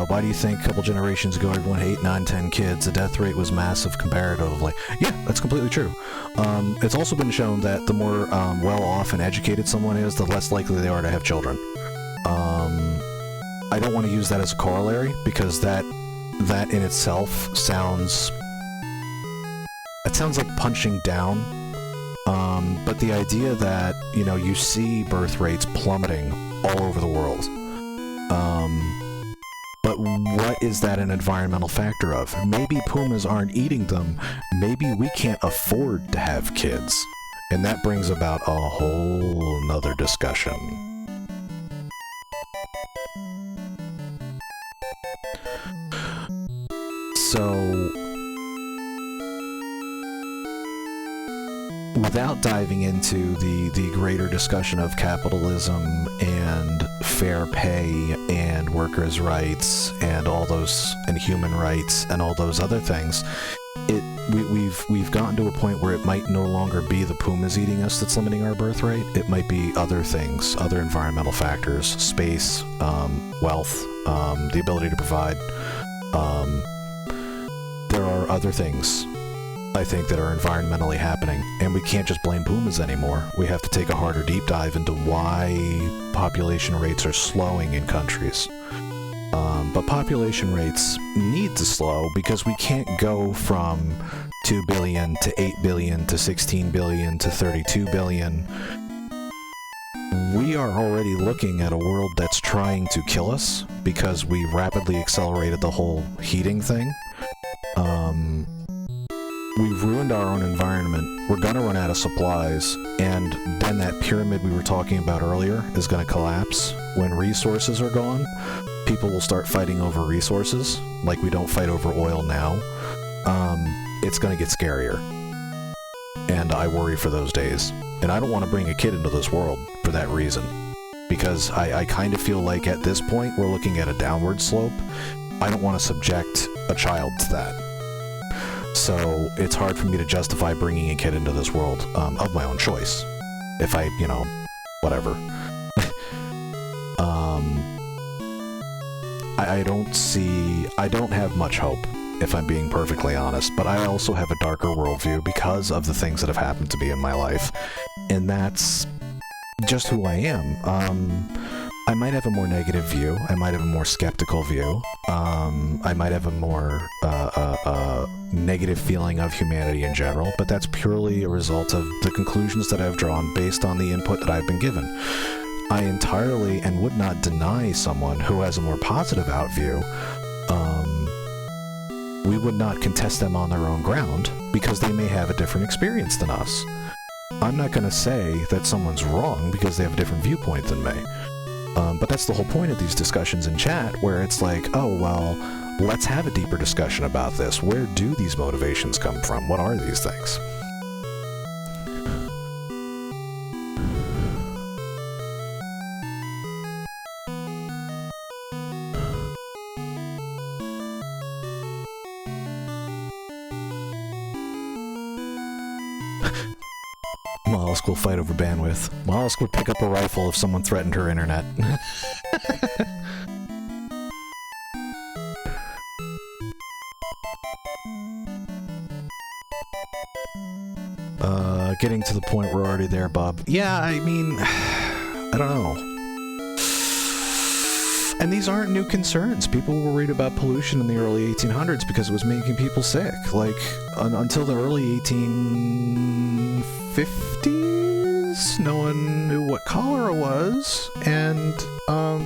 [SPEAKER 3] Why do you think a couple generations ago everyone had 8, 9, 10 kids? The death rate was massive comparatively. Yeah, that's completely true. It's also been shown that the more well-off and educated someone is, the less likely they are to have children. I don't want to use that as a corollary, because that in itself sounds like punching down. But the idea that, you know, you see birth rates plummeting all over the world. But what is that an environmental factor of? Maybe pumas aren't eating them. Maybe we can't afford to have kids. And that brings about a whole nother discussion. So, without diving into the greater discussion of capitalism and fair pay and workers' rights and all those, and human rights and all those other things, we've gotten to a point where it might no longer be the pumas eating us that's limiting our birth rate. It might be other things, other environmental factors, space, wealth, the ability to provide. There are other things, I think, that are environmentally happening, and we can't just blame pumas anymore. We have to take a harder deep dive into why population rates are slowing in countries. But population rates need to slow because we can't go from 2 billion to 8 billion to 16 billion to 32 billion. We are already looking at a world that's trying to kill us because we rapidly accelerated the whole heating thing. We've ruined our own environment. We're going to run out of supplies, and then that pyramid we were talking about earlier is going to collapse. When resources are gone, people will start fighting over resources, like we don't fight over oil now. It's going to get scarier. And I worry for those days. And I don't want to bring a kid into this world for that reason. Because I kind of feel like at this point we're looking at a downward slope. I don't want to subject a child to that. So it's hard for me to justify bringing a kid into this world of my own choice. If I, whatever. I don't have much hope, if I'm being perfectly honest, but I also have a darker worldview because of the things that have happened to me in my life, and that's just who I am. I might have a more negative view, I might have a more skeptical view, I might have a more negative feeling of humanity in general, but that's purely a result of the conclusions that I've drawn based on the input that I've been given. I entirely and would not deny someone who has a more positive outview. We would not contest them on their own ground because they may have a different experience than us. I'm not going to say that someone's wrong because they have a different viewpoint than me. But that's the whole point of these discussions in chat, where it's like, oh, well, let's have a deeper discussion about this. Where do these motivations come from? What are these things? Mollusk will fight over bandwidth. Mollusk would pick up a rifle if someone threatened her internet. Getting to the point we're already there, Bob. Yeah, I mean, I don't know. And these aren't new concerns. People were worried about pollution in the early 1800s because it was making people sick. Like, until the early 1850s, no one knew what cholera was, and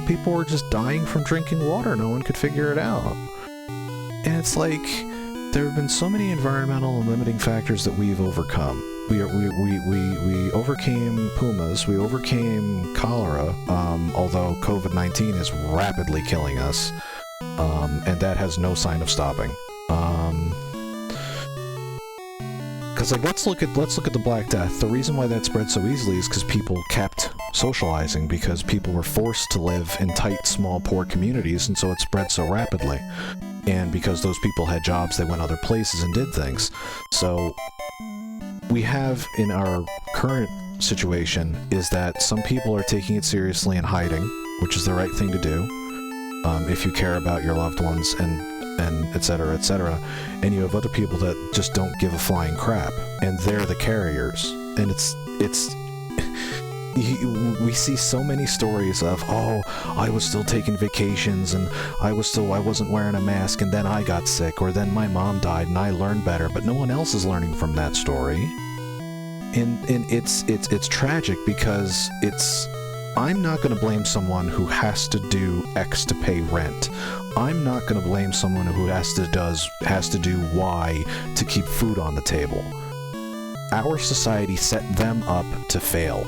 [SPEAKER 3] people were just dying from drinking water. No one could figure it out. And it's like, there have been so many environmental and limiting factors that we've overcome. We overcame pumas, we overcame cholera, although COVID-19 is rapidly killing us, and that has no sign of stopping. Because let's look at the Black Death. The reason why that spread so easily is because people kept socializing, because people were forced to live in tight, small, poor communities, and so it spread so rapidly. And because those people had jobs, they went other places and did things. So we have, in our current situation, is that some people are taking it seriously and hiding, which is the right thing to do, if you care about your loved ones and et cetera, and you have other people that just don't give a flying crap, and they're the carriers. And we see so many stories of, oh, I was still taking vacations, and I wasn't wearing a mask, and then I got sick, or then my mom died and I learned better, but no one else is learning from that story. And it's tragic, because I'm not going to blame someone who has to do X to pay rent. I'm not going to blame someone who has to do Y to keep food on the table. Our society set them up to fail.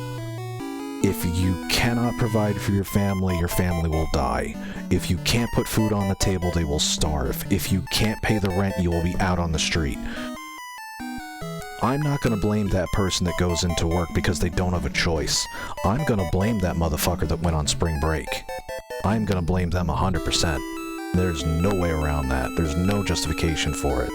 [SPEAKER 3] If you cannot provide for your family will die. If you can't put food on the table, they will starve. If you can't pay the rent, you will be out on the street. I'm not gonna blame that person that goes into work because they don't have a choice. I'm gonna blame that motherfucker that went on spring break. I'm gonna blame them 100%. There's no way around that. There's no justification for it.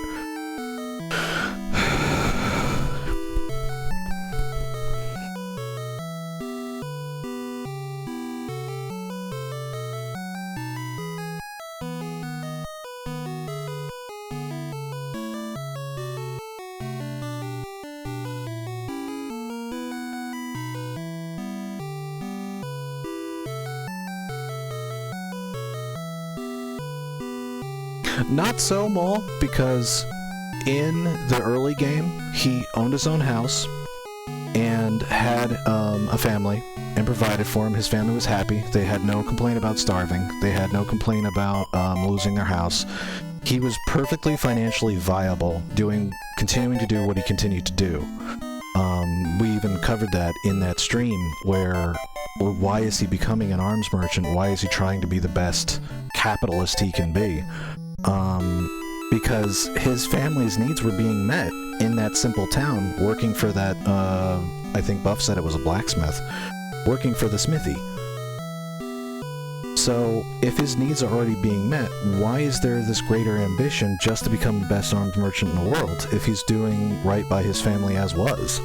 [SPEAKER 3] Not so, Maul, because in the early game, he owned his own house and had a family and provided for him. His family was happy. They had no complaint about starving. They had no complaint about losing their house. He was perfectly financially viable, continuing to do what he continued to do. We even covered that in that stream where why is he becoming an arms merchant? Why is he trying to be the best capitalist he can be? Because his family's needs were being met in that simple town, working for that, I think Buff said it was a blacksmith, working for the smithy. So, if his needs are already being met, why is there this greater ambition just to become the best armed merchant in the world if he's doing right by his family as was?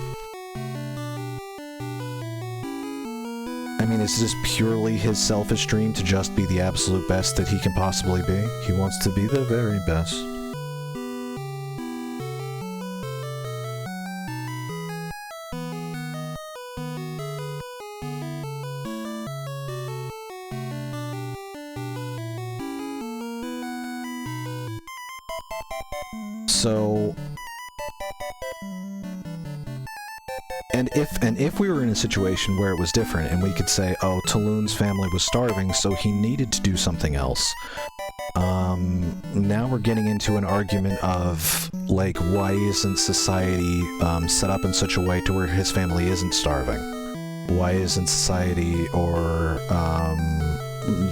[SPEAKER 3] I mean, is this purely his selfish dream to just be the absolute best that he can possibly be? He wants to be the very best. So, and if we were in a situation where it was different and we could say, oh, Talon's family was starving, so he needed to do something else. Now we're getting into an argument of, like, why isn't society set up in such a way to where his family isn't starving? Why isn't society or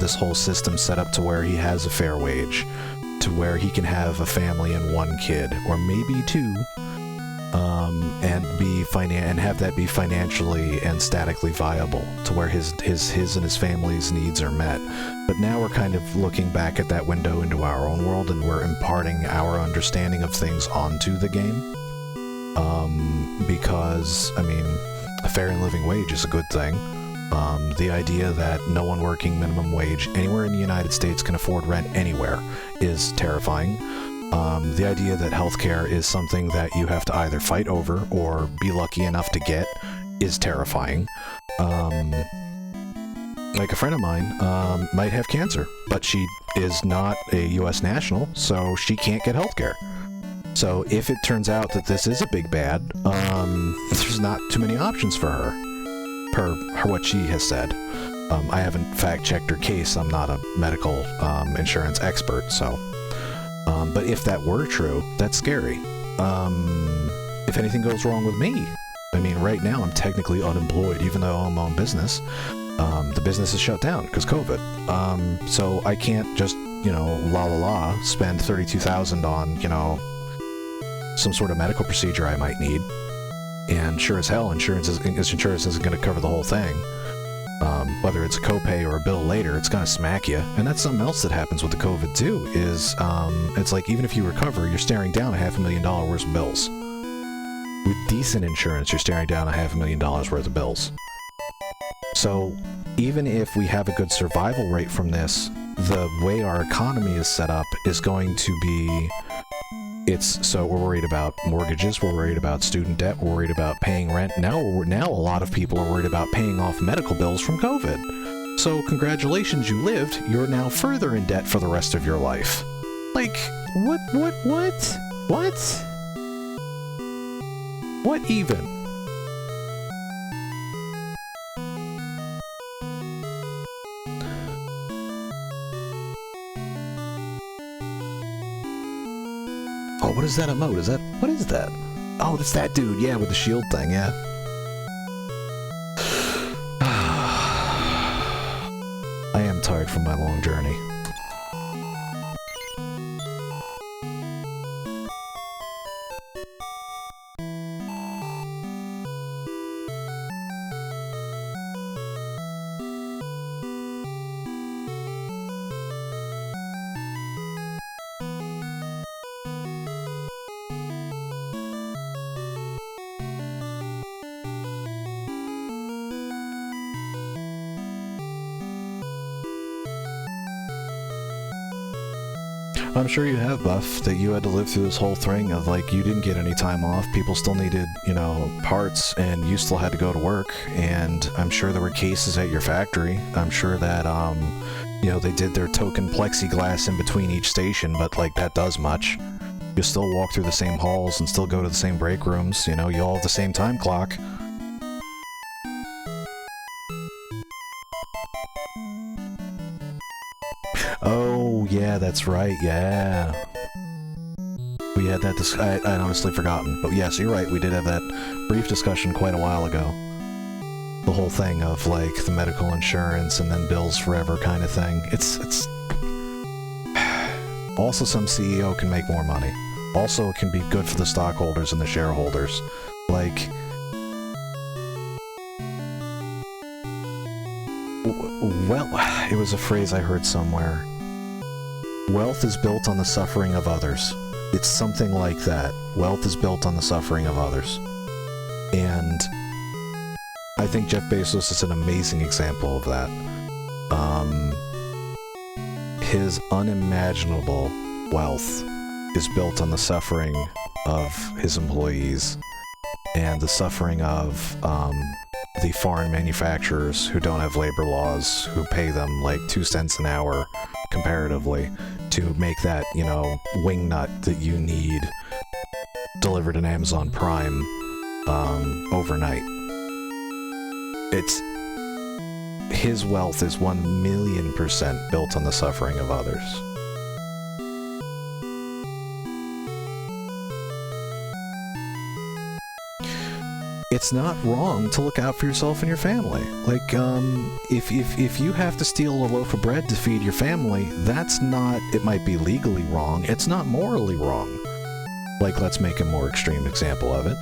[SPEAKER 3] this whole system set up to where he has a fair wage? To where he can have a family and one kid, or maybe two, and have that be financially and statically viable, to where his and his family's needs are met. But now we're kind of looking back at that window into our own world, and we're imparting our understanding of things onto the game. Because, I mean, a fair and living wage is a good thing. The idea that no one working minimum wage anywhere in the United States can afford rent anywhere is terrifying. The idea that healthcare is something that you have to either fight over or be lucky enough to get is terrifying. Like a friend of mine might have cancer, but she is not a US national, so she can't get healthcare. So if it turns out that this is a big bad, there's not too many options for her. Per what she has said. I haven't fact-checked her case. I'm not a medical insurance expert, so... but if that were true, that's scary. If anything goes wrong with me, I mean, right now I'm technically unemployed, even though I own my own business. The business is shut down because COVID. So I can't just, spend $32,000 on, some sort of medical procedure I might need. And sure as hell, insurance isn't going to cover the whole thing. Whether it's a copay or a bill later, it's going to smack you. And that's something else that happens with the COVID too, is it's like even if you recover, you're staring down $500,000 worth of bills. With decent insurance, you're staring down $500,000 worth of bills. So even if we have a good survival rate from this, the way our economy is set up is going to be... So we're worried about mortgages, we're worried about student debt, we're worried about paying rent. Now a lot of people are worried about paying off medical bills from COVID. So congratulations, you lived. You're now further in debt for the rest of your life. Like, what? What even? Oh, what is that emote? What is that? Oh, that's that dude, yeah, with the shield thing, yeah. I am tired from my long journey. I'm sure you have, Buff, that you had to live through this whole thing of, like, you didn't get any time off, people still needed, you know, parts, and you still had to go to work, and I'm sure there were cases at your factory. I'm sure that, you know, they did their token plexiglass in between each station, but, like, that does much. You still walk through the same halls and still go to the same break rooms, you know, you all have the same time clock. Oh, yeah, that's right, yeah. We had that I'd honestly forgotten. But yes, you're right, we did have that brief discussion quite a while ago. The whole thing of, like, the medical insurance and then bills forever kind of thing. It's... Also, some CEO can make more money. Also, it can be good for the stockholders and the shareholders. Like... Well, it was a phrase I heard somewhere. Wealth is built on the suffering of others. It's something like that. Wealth is built on the suffering of others. And I think Jeff Bezos is an amazing example of that. His unimaginable wealth is built on the suffering of his employees and the suffering of the foreign manufacturers who don't have labor laws, who pay them like 2 cents an hour comparatively to make that, you know, wing nut that you need delivered in Amazon Prime overnight. It's... His wealth is 1,000,000% built on the suffering of others. It's not wrong to look out for yourself and your family. Like, if you have to steal a loaf of bread to feed your family, that's not... It might be legally wrong. It's not morally wrong. Like, let's make a more extreme example of it.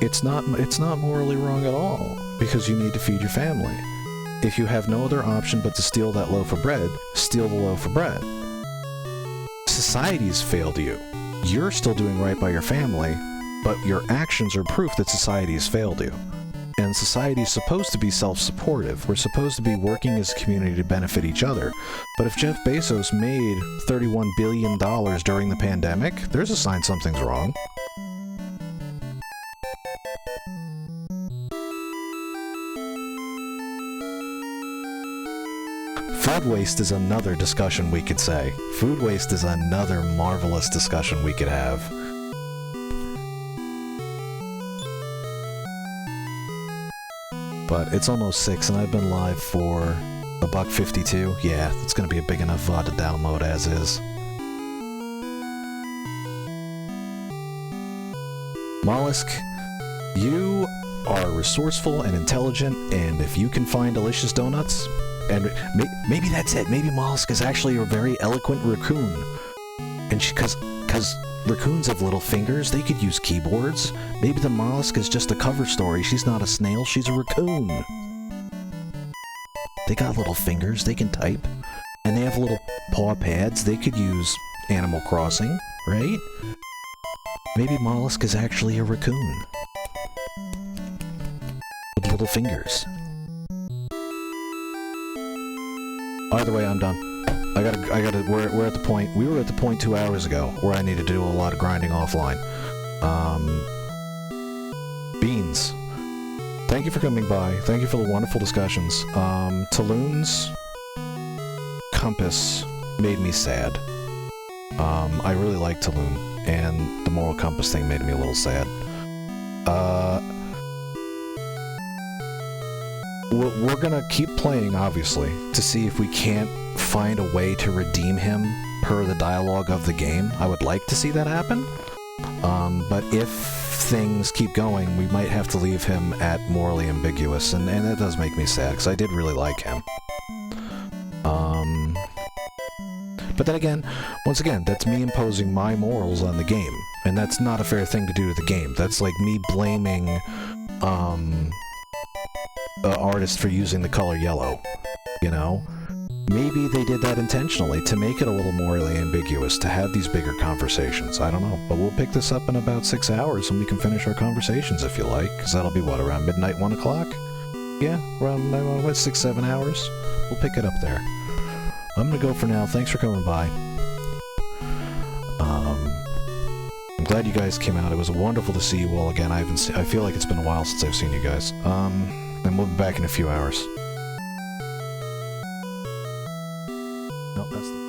[SPEAKER 3] It's not morally wrong at all, because you need to feed your family. If you have no other option but to steal that loaf of bread, steal the loaf of bread. Society's failed you. You're still doing right by your family, but your actions are proof that society has failed you. And society is supposed to be self-supportive. We're supposed to be working as a community to benefit each other. But if Jeff Bezos made $31 billion during the pandemic, there's a sign something's wrong. Food waste is another discussion we could say. Food waste is another marvelous discussion we could have. But it's almost 6 and I've been live for $1.52. Yeah, it's gonna be a big enough VOD to download as is. Mollusk, you are resourceful and intelligent, and if you can find delicious donuts, and maybe that's it. Maybe Mollusk is actually a very eloquent raccoon. And because raccoons have little fingers, they could use keyboards. Maybe the Mollusk is just a cover story. She's not a snail, she's a raccoon. They got little fingers, they can type. And they have little paw pads, they could use Animal Crossing, right? Maybe Mollusk is actually a raccoon. With little fingers. Either way, I'm done. I gotta, we're at the point, we were at the point 2 hours ago where I need to do a lot of grinding offline. Beans. Thank you for coming by. Thank you for the wonderful discussions. Talon's compass made me sad. I really like Talon, and the moral compass thing made me a little sad. We're gonna keep playing, obviously, to see if we can't find a way to redeem him per the dialogue of the game. I would like to see that happen. But if things keep going, we might have to leave him at morally ambiguous, and that does make me sad, because I did really like him. But then again, once again, that's me imposing my morals on the game, and that's not a fair thing to do to the game. That's like me blaming, artist for using the color yellow, you know? Maybe they did that intentionally to make it a little morally ambiguous, to have these bigger conversations. I don't know, but we'll pick this up in about 6 hours and we can finish our conversations if you like, because that'll be what, around midnight, 1 o'clock? Yeah, around 6-7 hours. We'll pick it up there. I'm gonna go for now. Thanks for coming by. glad you guys came out. It was wonderful to see you all again. I feel like it's been a while since I've seen you guys. And we'll be back in a few hours. No, that's the